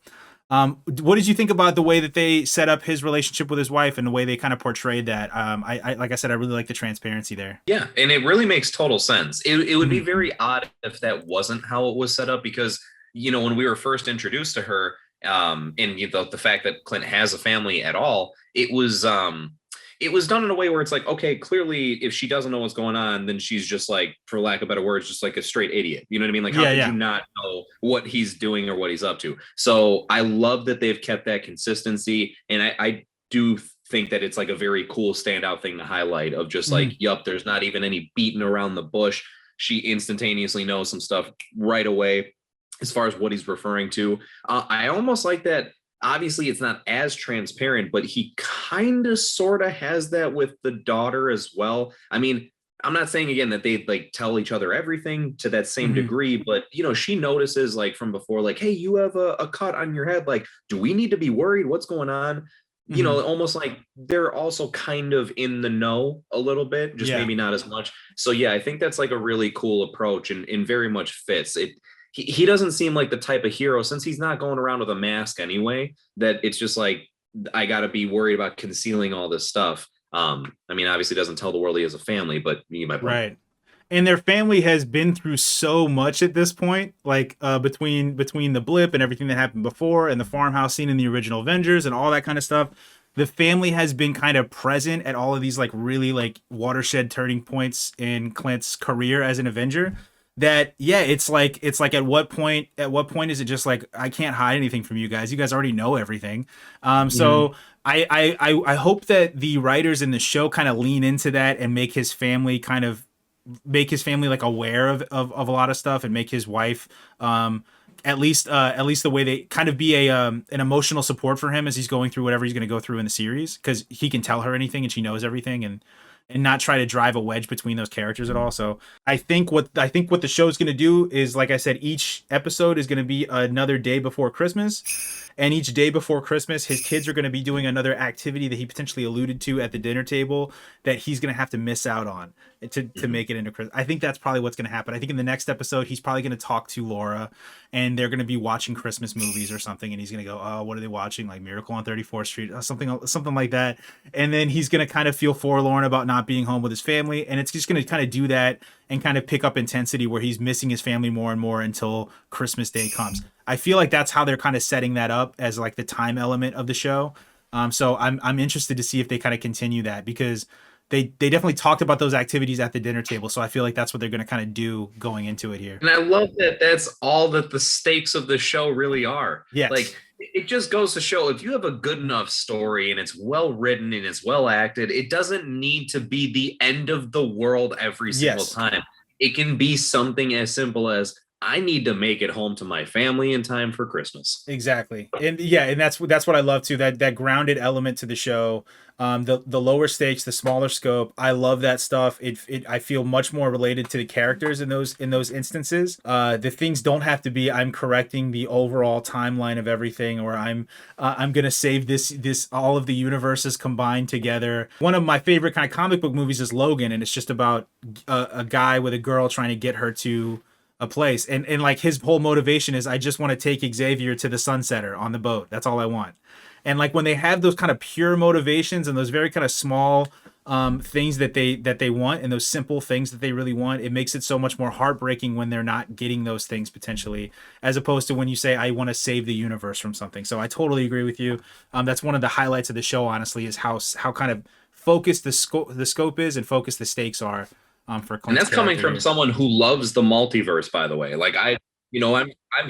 What did you think about the way that they set up his relationship with his wife and the way they kind of portrayed that? I like I said, I really like the transparency there. Yeah, and it really makes total sense. It would be very odd if that wasn't how it was set up, because when we were first introduced to her, and the fact that Clint has a family at all, it was done in a way where it's like, okay, clearly if she doesn't know what's going on, then she's just like, for lack of better words, just like a straight idiot. You know what I mean? Like, how could you not know what he's doing or what he's up to? So I love that they've kept that consistency. And I do think that it's like a very cool standout thing to highlight of just like, yup, there's not even any beating around the bush. She instantaneously knows some stuff right away as far as what he's referring to. I almost like that. Obviously, it's not as transparent, but he kind of sort of has that with the daughter as well. I mean, I'm not saying, again, that they like tell each other everything to that same degree, but, she notices like from before, like, hey, you have a cut on your head. Like, do we need to be worried? What's going on? Almost like they're also kind of in the know a little bit, just maybe not as much. So, yeah, I think that's like a really cool approach and very much fits it. He doesn't seem like the type of hero, since he's not going around with a mask anyway, that it's just like, I got to be worried about concealing all this stuff. I mean, obviously doesn't tell the world he has a family, but you might. Right. And their family has been through so much at this point, like between the blip and everything that happened before and the farmhouse scene in the original Avengers and all that kind of stuff. The family has been kind of present at all of these like really like watershed turning points in Clint's career as an Avenger. That it's like at what point is it just like, I can't hide anything from you guys already know everything. So I hope that the writers in the show kind of lean into that and make his family like aware of a lot of stuff, and make his wife at least the way they kind of be an emotional support for him as he's going through whatever he's going to go through in the series, because he can tell her anything and she knows everything, and not try to drive a wedge between those characters at all. So I think what the show is going to do is, like I said, each episode is going to be another day before Christmas. And each day before Christmas, his kids are going to be doing another activity that he potentially alluded to at the dinner table that he's going to have to miss out on to make it into Christmas. I think that's probably what's going to happen. I think in the next episode, he's probably going to talk to Laura, and they're going to be watching Christmas movies or something. And he's going to go, "Oh, what are they watching? Like Miracle on 34th Street, something like that." And then he's going to kind of feel forlorn about not being home with his family. And it's just going to kind of do that and kind of pick up intensity where he's missing his family more and more until Christmas Day comes. I feel like that's how they're kind of setting that up as like the time element of the show. So I'm interested to see if they kind of continue that, because they definitely talked about those activities at the dinner table. So I feel like that's what they're going to kind of do going into it here. And I love that that's all that the stakes of the show really are. Yes. Like, it just goes to show, if you have a good enough story and it's well written and it's well acted, it doesn't need to be the end of the world every single time. It can be something as simple as, I need to make it home to my family in time for Christmas. Exactly. And that's what I love too, that grounded element to the show. The lower stakes, the smaller scope. I love that stuff. I feel much more related to the characters in those instances. The things don't have to be, I'm correcting the overall timeline of everything, or I'm gonna save this all of the universes combined together. One of my favorite kind of comic book movies is Logan, and it's just about a guy with a girl trying to get her to a place, and like his whole motivation is, I just want to take Xavier to the sunsetter on the boat. That's all I want. And like when they have those kind of pure motivations and those very kind of small things that they want, and those simple things that they really want, it makes it so much more heartbreaking when they're not getting those things potentially, as opposed to when you say, I want to save the universe from something. So I totally agree with you. That's one of the highlights of the show, honestly, is how kind of focused the scope is and focused the stakes are. For and that's coming from someone who loves the multiverse, by the way. Like I'm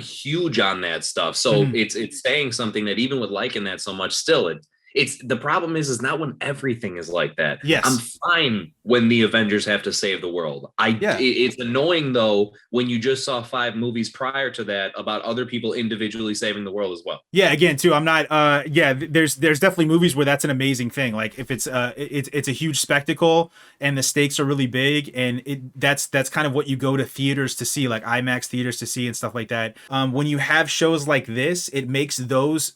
huge on that stuff. So it's saying something that even with liking that so much, still it's the problem is not when everything is like that. Yes. I'm fine when the Avengers have to save the world. It's annoying though when you just saw 5 movies prior to that about other people individually saving the world as well. Yeah, again too, I'm not there's definitely movies where that's an amazing thing. Like if it's a huge spectacle and the stakes are really big, and that's kind of what you go to theaters to see, like IMAX theaters to see and stuff like that. When you have shows like this, it makes those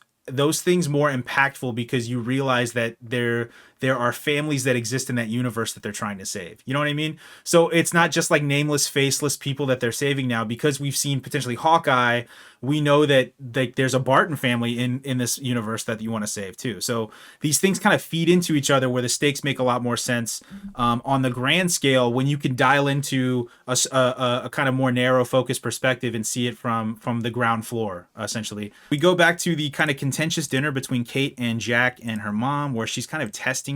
things more impactful, because you realize that there are families that exist in that universe that they're trying to save. You know what I mean? So it's not just like nameless, faceless people that they're saving now, because we've seen potentially Hawkeye. We know that there's a Barton family in this universe that you want to save too. So these things kind of feed into each other, where the stakes make a lot more sense on the grand scale when you can dial into a kind of more narrow focused perspective and see it from the ground floor, essentially. We go back to the kind of contentious dinner between Kate and Jack and her mom, where she's kind of testing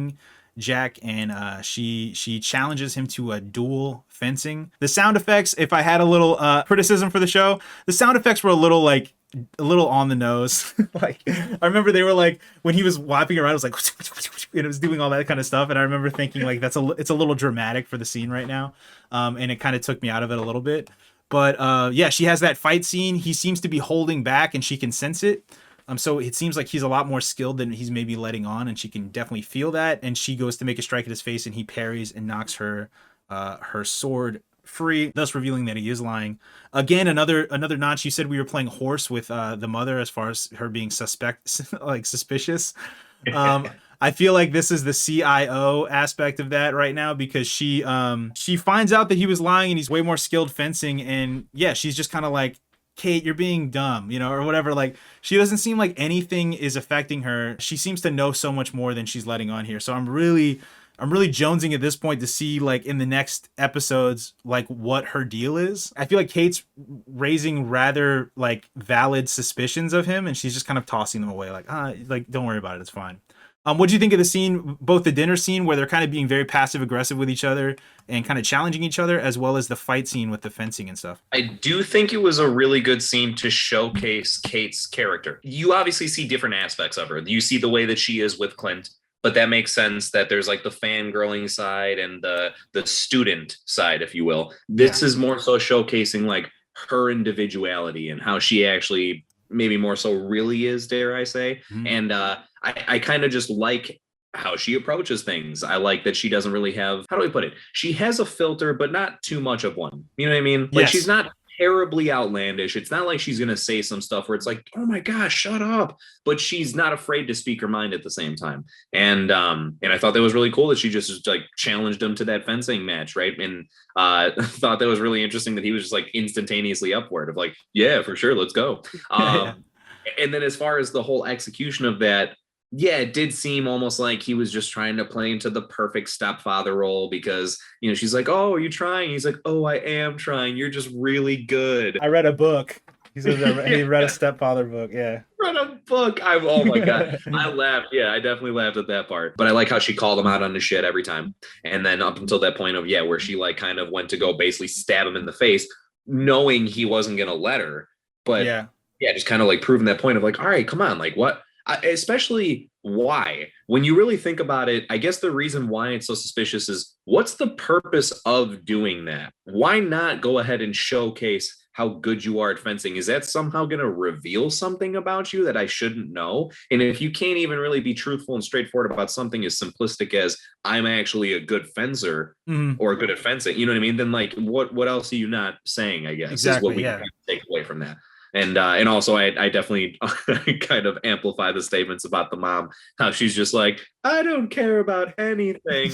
Jack, and she challenges him to a duel fencing. The sound effects, if I had a little criticism for the show, the sound effects were a little on the nose. Like I remember they were like, when he was whopping around, it was like and it was doing all that kind of stuff, and I remember thinking like it's a little dramatic for the scene right now, and it kind of took me out of it a little bit. But she has that fight scene. He seems to be holding back, and she can sense it. So it seems like he's a lot more skilled than he's maybe letting on, and she can definitely feel that. And she goes to make a strike at his face, and he parries and knocks her sword free, thus revealing that he is lying. Again, another notch. You said we were playing horse with the mother as far as her being suspicious. I feel like this is the CIO aspect of that right now, because she finds out that he was lying and he's way more skilled fencing, and she's just kind of like, Kate, you're being dumb, or whatever. Like, she doesn't seem like anything is affecting her. She seems to know so much more than she's letting on here. So I'm really jonesing at this point to see, like, in the next episodes, like, what her deal is. I feel like Kate's raising rather, like, valid suspicions of him, and she's just kind of tossing them away. Like, don't worry about it. It's fine. What do you think of the scene, both the dinner scene where they're kind of being very passive aggressive with each other and kind of challenging each other, as well as the fight scene with the fencing and stuff? I do think it was a really good scene to showcase Kate's character. You obviously see different aspects of her. You see the way that she is with Clint, but that makes sense that there's like the fangirling side and the student side, if you will. This is more so showcasing like her individuality and how she actually maybe more so really is, dare I say. Mhm. And I kind of just like how she approaches things. I like that she doesn't really have, how do I put it? She has a filter, but not too much of one. You know what I mean? Like Yes. she's not terribly outlandish. It's not like she's going to say some stuff where it's like, oh my gosh, shut up. But she's not afraid to speak her mind at the same time. And I thought that was really cool that she just like challenged him to that fencing match, right? And thought that was really interesting that he was just like instantaneously upward of like, yeah, for sure, let's go. And then as far as the whole execution of that, yeah, it did seem almost like he was just trying to play into the perfect stepfather role because, you know, she's like, oh, are you trying? He's like, oh, I am trying. You're just really good. I read a book. He says he read a stepfather book. Yeah. Read a book. Oh my God. I laughed. Yeah, I definitely laughed at that part. But I like how she called him out on the shit every time. And then up until that point of, yeah, where she like kind of went to go basically stab him in the face, knowing he wasn't going to let her. But yeah, just kind of like proving that point of like, all right, come on. Like what? Especially why, when you really think about it, I guess the reason why it's so suspicious is what's the purpose of doing that? Why not go ahead and showcase how good you are at fencing? Is that somehow going to reveal something about you that I shouldn't know? And if you can't even really be truthful and straightforward about something as simplistic as I'm actually a good fencer or good at fencing, you know what I mean? Then like, what else are you not saying, I guess, exactly, is what we can take away from that. And also, I definitely kind of amplify the statements about the mom, how she's just like, I don't care about anything.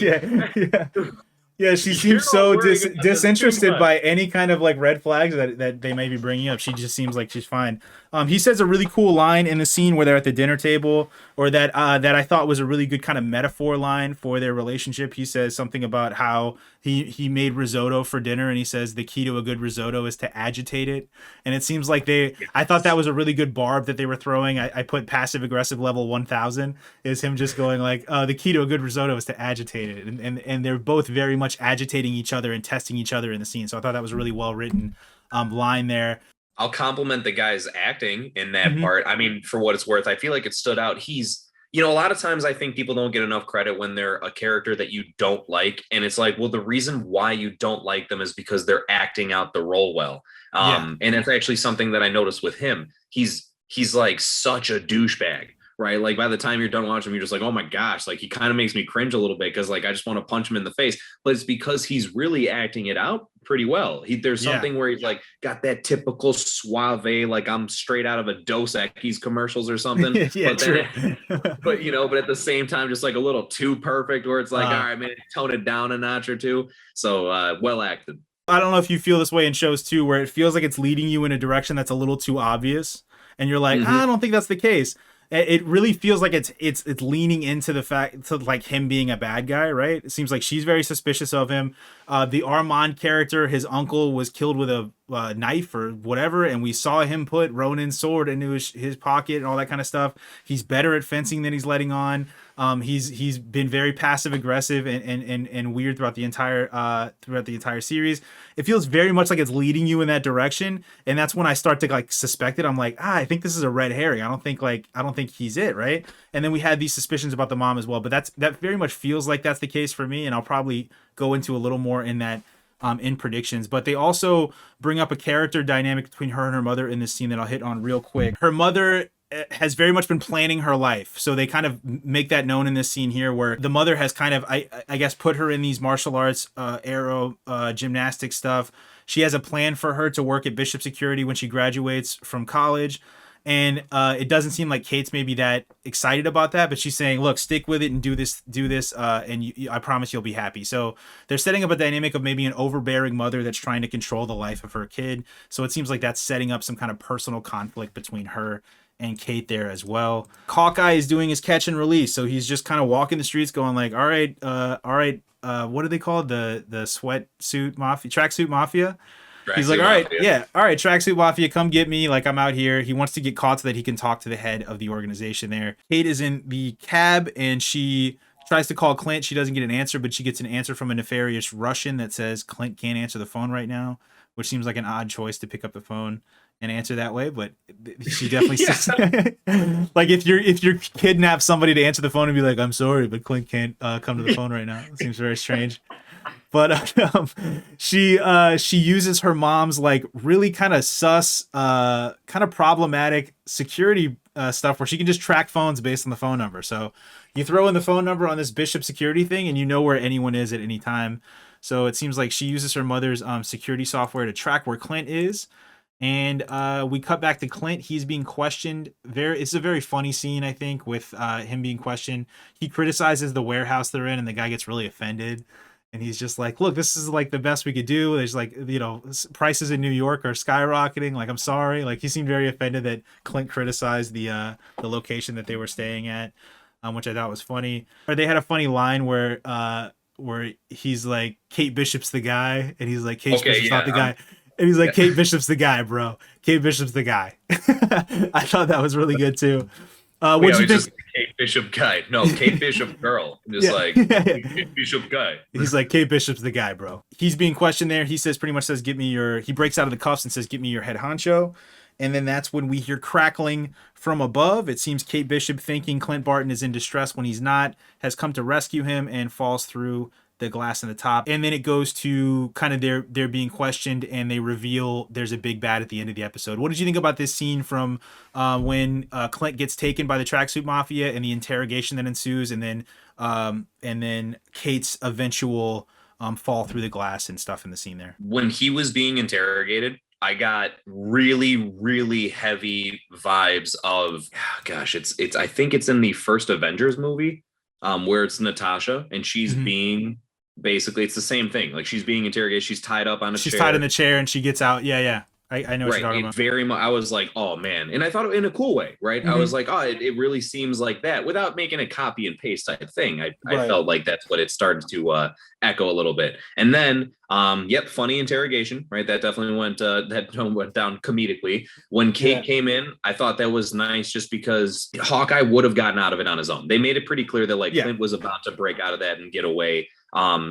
Yeah, she seems so disinterested by any kind of like red flags that they may be bringing up. She just seems like she's fine. He says a really cool line in the scene where they're at the dinner table, or that I thought was a really good kind of metaphor line for their relationship. He says something about how he made risotto for dinner, and he says the key to a good risotto is to agitate it. And it seems like I thought that was a really good barb that they were throwing. I put passive aggressive level 1000 is him just going like, the key to a good risotto is to agitate it. And they're both very much agitating each other and testing each other in the scene. So I thought that was a really well written line there. I'll compliment the guy's acting in that part. I mean, for what it's worth, I feel like it stood out. He's, you know, a lot of times I think people don't get enough credit when they're a character that you don't like. And it's like, well, the reason why you don't like them is because they're acting out the role well. And it's actually something that I noticed with him. He's like such a douchebag, right? Like by the time you're done watching him, you're just like, oh my gosh, like he kind of makes me cringe a little bit because like I just want to punch him in the face. But it's because he's really acting it out pretty well. There's something where he's like got that typical suave, like I'm straight out of a Dos Equis commercials or something. But you know, but at the same time, just like a little too perfect where it's like, all right, man, tone it down a notch or two. So well acted. I don't know if you feel this way in shows too, where it feels like it's leading you in a direction that's a little too obvious, and you're like, I don't think that's the case. It really feels like it's leaning into the fact to like him being a bad guy, right? It seems like she's very suspicious of him. The Armand character, his uncle was killed with a knife or whatever, and we saw him put Ronin's sword into his pocket and all that kind of stuff. He's better at fencing than he's letting on. He's been very passive aggressive and weird throughout the entire series. It feels very much like it's leading you in that direction, and that's when I start to like suspect it. I'm like, I think this is a red herring. I don't think he's it, right? And then we had these suspicions about the mom as well, but that very much feels like that's the case for me, and I'll probably go into a little more in that in predictions. But they also bring up a character dynamic between her and her mother in this scene that I'll hit on real quick. Her mother has very much been planning her life. So they kind of make that known in this scene here where the mother has kind of, I guess, put her in these martial arts, aero, gymnastics stuff. She has a plan for her to work at Bishop Security when she graduates from college. And it doesn't seem like Kate's maybe that excited about that, but she's saying, look, stick with it and do this, and I promise you'll be happy. So they're setting up a dynamic of maybe an overbearing mother that's trying to control the life of her kid. So it seems like that's setting up some kind of personal conflict between her and Kate there as well. Hawkeye is doing his catch and release, so he's just kind of walking the streets going like, all right, what do they call it? The sweatsuit mafia, tracksuit mafia? He's like, all right, tracksuit mafia, come get me. Like, I'm out here. He wants to get caught so that he can talk to the head of the organization there. Kate is in the cab and she tries to call Clint. She doesn't get an answer, but she gets an answer from a nefarious Russian that says Clint can't answer the phone right now, which seems like an odd choice to pick up the phone and answer that way, but she definitely like if you're kidnap somebody to answer the phone and be like, I'm sorry, but Clint can't come to the phone right now. It seems very strange. But she uses her mom's like really kind of sus, kind of problematic security stuff where she can just track phones based on the phone number. So you throw in the phone number on this Bishop security thing, and you know where anyone is at any time. So it seems like she uses her mother's security software to track where Clint is. And we cut back to Clint. He's being questioned. It's a very funny scene, I think, with him being questioned. He criticizes the warehouse they're in, and the guy gets really offended. And he's just like, look, this is like the best we could do. There's like, prices in New York are skyrocketing. Like, I'm sorry. Like, he seemed very offended that Clint criticized the location that they were staying at, which I thought was funny. Or they had a funny line where he's like, Kate Bishop's the guy. And he's like, Kate Bishop's not the guy. And he's like, Kate Bishop's the guy, bro. Kate Bishop's the guy. I thought that was really good too. What'd you think? Just Kate Bishop guy. No, Kate Bishop girl. Just Kate Bishop guy. He's like, Kate Bishop's the guy, bro. He's being questioned there. He pretty much says, he breaks out of the cuffs and says, get me your head honcho. And then that's when we hear crackling from above. It seems Kate Bishop, thinking Clint Barton is in distress when he's not, has come to rescue him and falls through the glass in the top. And then it goes to kind of they're being questioned, and they reveal there's a big bad at the end of the episode. What did you think about this scene from when Clint gets taken by the tracksuit mafia and the interrogation that ensues, and then Kate's eventual fall through the glass and stuff in the scene there? When he was being interrogated, I got really, really heavy vibes of, I think it's in the first Avengers movie, where it's Natasha and she's being, basically it's the same thing. Like, she's being interrogated. She's tied up on a chair. She's tied in the chair and she gets out. Yeah. I know what you're talking about. Very much. I was like, oh man. And I thought it in a cool way, right? I was like, oh, it really seems like that, without making a copy and paste type thing. I felt like that's what it started to echo a little bit. And then, funny interrogation, right? That definitely went down comedically. When Kate came in, I thought that was nice, just because Hawkeye would have gotten out of it on his own. They made it pretty clear that Clint was about to break out of that and get away.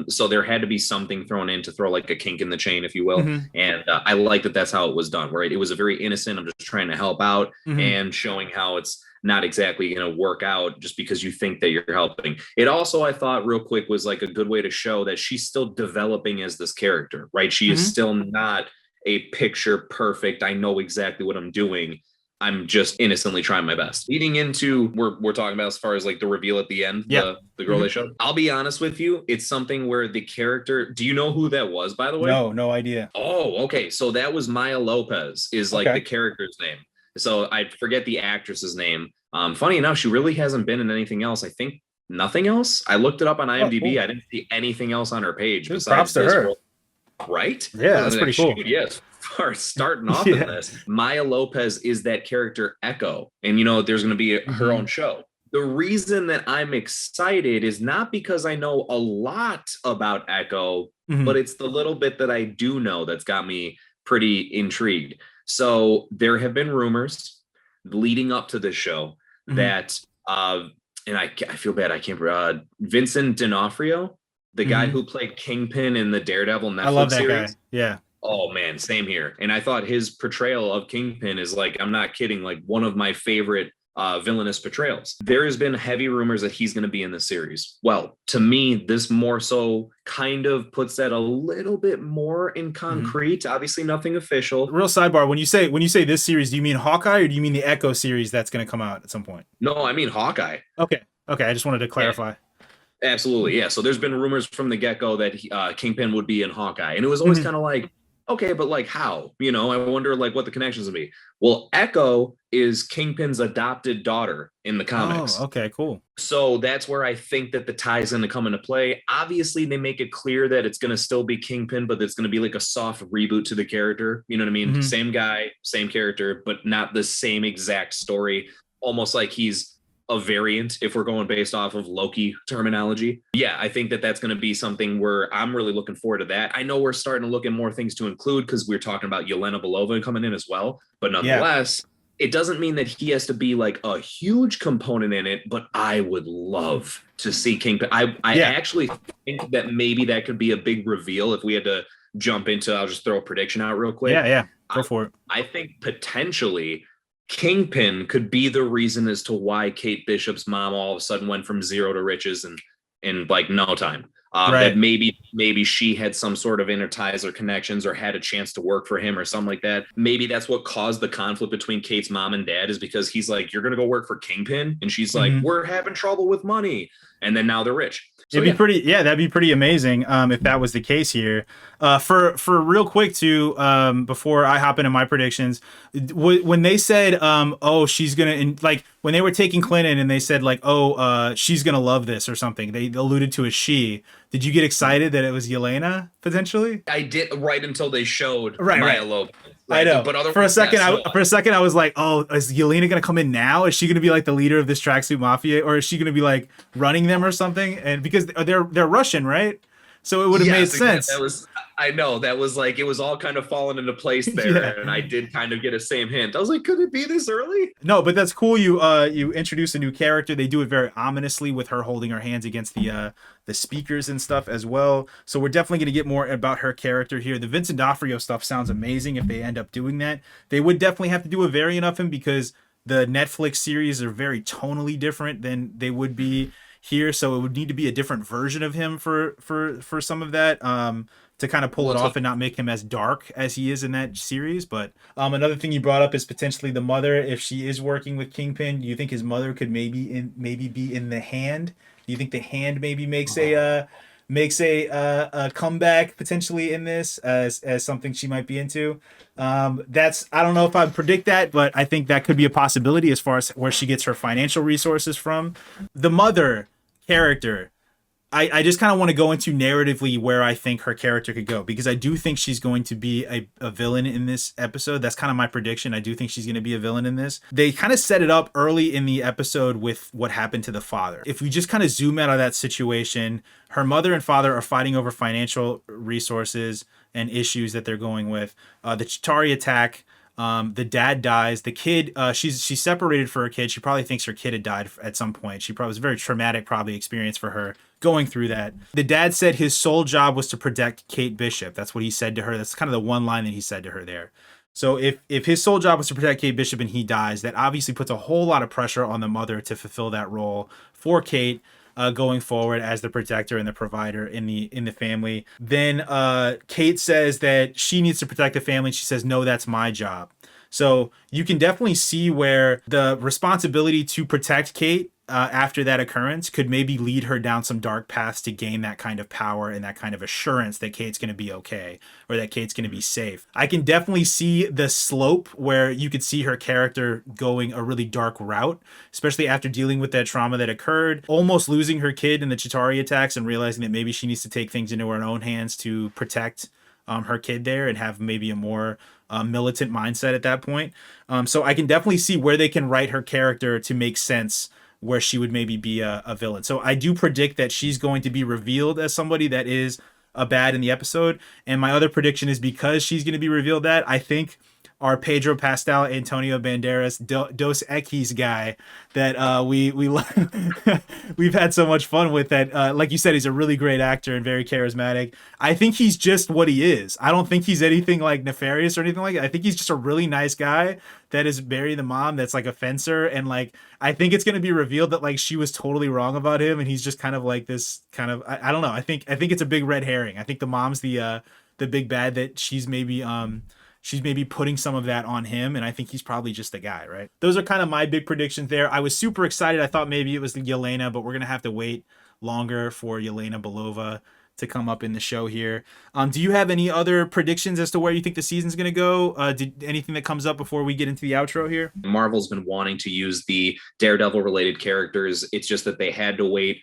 So there had to be something thrown in to throw like a kink in the chain, if you will. And I like that that's how it was done, right? It was a very innocent, I'm just trying to help out, and showing how it's not exactly going to work out just because you think that you're helping. It also, I thought real quick, was like a good way to show that she's still developing as this character, right? She is still not a picture perfect, I know exactly what I'm doing, I'm just innocently trying my best. Leading into we're talking about as far as like the reveal at the end, the girl they showed. I'll be honest with you, it's something where the character, do you know who that was, by the way? No idea. Oh, okay. So that was Maya Lopez is like the character's name. So I forget the actress's name. Funny enough, she really hasn't been in anything else. I think nothing else. I looked it up on IMDb. Cool. I didn't see anything else on her page. Props to her. Right? Yeah, that's pretty cool. Yes. Starting off in this, Maya Lopez is that character Echo, and there's going to be her own show. The reason that I'm excited is not because I know a lot about Echo, but it's the little bit that I do know that's got me pretty intrigued. So there have been rumors leading up to this show that and I feel bad, I can't Vincent D'Onofrio, the guy who played Kingpin in the Daredevil Netflix I love that series. guy. Yeah. Oh man, same here. And I thought his portrayal of Kingpin is like, I'm not kidding, like one of my favorite villainous portrayals. There has been heavy rumors that he's going to be in the series. Well, to me, this more so kind of puts that a little bit more in concrete. Obviously, nothing official. Real sidebar: when you say this series, do you mean Hawkeye or do you mean the Echo series that's going to come out at some point? No, I mean Hawkeye. Okay. I just wanted to clarify. Yeah. Absolutely, yeah. So there's been rumors from the get-go that Kingpin would be in Hawkeye, and it was always kind of like, okay, but like how? I wonder like what the connections would be. Well, Echo is Kingpin's adopted daughter in the comics. Oh, okay, cool. So that's where I think that the tie is going to come into play. Obviously, they make it clear that it's going to still be Kingpin, but it's going to be like a soft reboot to the character. You know what I mean? Same guy, same character, but not the same exact story. Almost like he's a variant, if we're going based off of Loki terminology. Yeah, I think that that's going to be something where I'm really looking forward to that. I know we're starting to look at more things to include because we're talking about Yelena Belova coming in as well, but nonetheless, it doesn't mean that he has to be like a huge component in it, but I would love to see Kingpin. I actually think that maybe that could be a big reveal if we had to jump into, I'll just throw a prediction out real quick. Yeah, go for it. I think potentially Kingpin could be the reason as to why Kate Bishop's mom all of a sudden went from zero to riches in like no time. That maybe she had some sort of inner ties or connections or had a chance to work for him or something like that. Maybe that's what caused the conflict between Kate's mom and dad, is because he's like, you're going to go work for Kingpin. And she's like, we're having trouble with money. And then now they're rich. So, that'd be pretty amazing if that was the case here. For real quick too, before I hop into my predictions, when they said, oh, she's gonna, like when they were taking Clinton and they said like, oh, she's gonna love this or something, they alluded to a she. Did you get excited that it was Yelena potentially? I did, right until they showed Maya Lopez. I know. But for a second, I was like, "Oh, is Yelena gonna come in now? Is she gonna be like the leader of this tracksuit mafia, or is she gonna be like running them or something?" And because they're Russian, right? So it would have made sense. That was like, it was all kind of falling into place there, and I did kind of get a same hint. I was like, could it be this early? No, but that's cool. You introduce a new character. They do it very ominously with her holding her hands against the speakers and stuff as well. So we're definitely going to get more about her character here. The Vincent D'Onofrio stuff sounds amazing if they end up doing that. They would definitely have to do a variant of him because the Netflix series are very tonally different than they would be here. So it would need to be a different version of him for some of that to kind of pull it off and not make him as dark as he is in that series. But another thing you brought up is potentially the mother. If she is working with Kingpin, do you think his mother could maybe be in the Hand? Do you think the Hand maybe makes a comeback potentially in this as something she might be into? I don't know if I'd predict that, but I think that could be a possibility as far as where she gets her financial resources from. The mother character, I just kind of want to go into narratively where I think her character could go, because I do think she's going to be a villain in this episode. That's kind of my prediction. I do think she's going to be a villain in this. They kind of set it up early in the episode with what happened to the father. If we just kind of zoom out of that situation, her mother and father are fighting over financial resources and issues that they're going with. The Chitauri attack. The dad dies. The kid, she's separated for her kid. She probably thinks her kid had died at some point. It was a very traumatic probably experience for her going through that. The dad said his sole job was to protect Kate Bishop. That's what he said to her. That's kind of the one line that he said to her there. So if his sole job was to protect Kate Bishop and he dies, that obviously puts a whole lot of pressure on the mother to fulfill that role for Kate. Going forward as the protector and the provider in the family. Then Kate says that she needs to protect the family. She says, no, that's my job. So you can definitely see where the responsibility to protect Kate after that occurrence could maybe lead her down some dark paths to gain that kind of power and that kind of assurance that Kate's going to be okay, or that Kate's going to be safe. I can definitely see the slope where you could see her character going a really dark route, especially after dealing with that trauma that occurred, almost losing her kid in the Chitauri attacks and realizing that maybe she needs to take things into her own hands to protect her kid there and have maybe a more militant mindset at that point. So I can definitely see where they can write her character to make sense, where she would maybe be a villain. So I do predict that she's going to be revealed as somebody that is a bad in the episode. And my other prediction is, because she's going to be revealed that, I think our Pedro Pascal, Antonio Banderas, Dos Equis guy that we've had so much fun with, that like you said, he's a really great actor and very charismatic. I think he's just what he is. I don't think he's anything like nefarious or anything like that. I think he's just a really nice guy that is marrying the mom that's like a fencer, and like I think it's going to be revealed that like she was totally wrong about him and he's just kind of like this kind of I don't know. I think it's a big red herring. I think the mom's the big bad, that she's maybe putting some of that on him, and I think he's probably just the guy, right? Those are kind of my big predictions there. I was super excited. I thought maybe it was Yelena, but we're going to have to wait longer for Yelena Belova to come up in the show here. Do you have any other predictions as to where you think the season's going to go? Did anything that comes up before we get into the outro here? Marvel's been wanting to use the Daredevil related characters. It's just that they had to wait.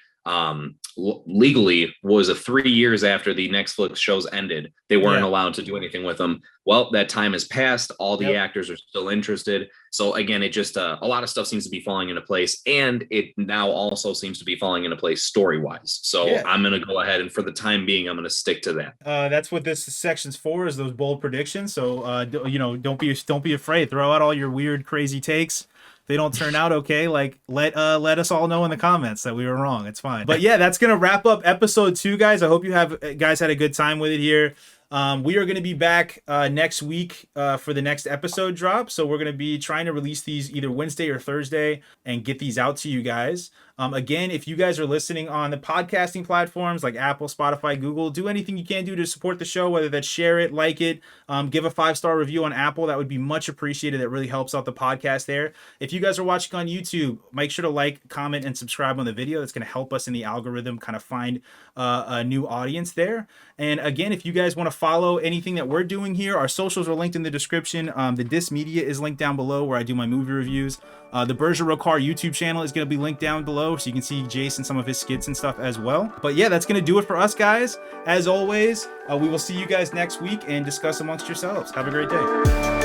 Legally was 3 years after the Netflix shows ended. They weren't allowed to do anything with them. Well, that time has passed. All the actors are still interested. So again, it just a lot of stuff seems to be falling into place, and it now also seems to be falling into place story-wise. So I'm going to go ahead, and for the time being, I'm going to stick to that. That's what this section's for, is those bold predictions. So don't be afraid. Throw out all your weird, crazy takes. They don't turn out okay, like let us all know in the comments that we were wrong. It's fine. But yeah, that's gonna wrap up episode 2, guys. I hope you guys had a good time with it here. We are going to be back next week for the next episode drop. So we're going to be trying to release these either Wednesday or Thursday and get these out to you guys. Again, if you guys are listening on the podcasting platforms like Apple, Spotify, Google, do anything you can do to support the show, whether that's share it, like it, give a 5-star review on Apple. That would be much appreciated. That really helps out the podcast there. If you guys are watching on YouTube, make sure to like, comment, and subscribe on the video. That's going to help us in the algorithm kind of find a new audience there. And again, if you guys want to follow anything that we're doing here, our socials are linked in the description. The Dis Media is linked down below where I do my movie reviews. The Burja Rocar YouTube channel is going to be linked down below so you can see Jace and some of his skits and stuff as well. But yeah, that's going to do it for us, guys. As always, we will see you guys next week and discuss amongst yourselves. Have a great day.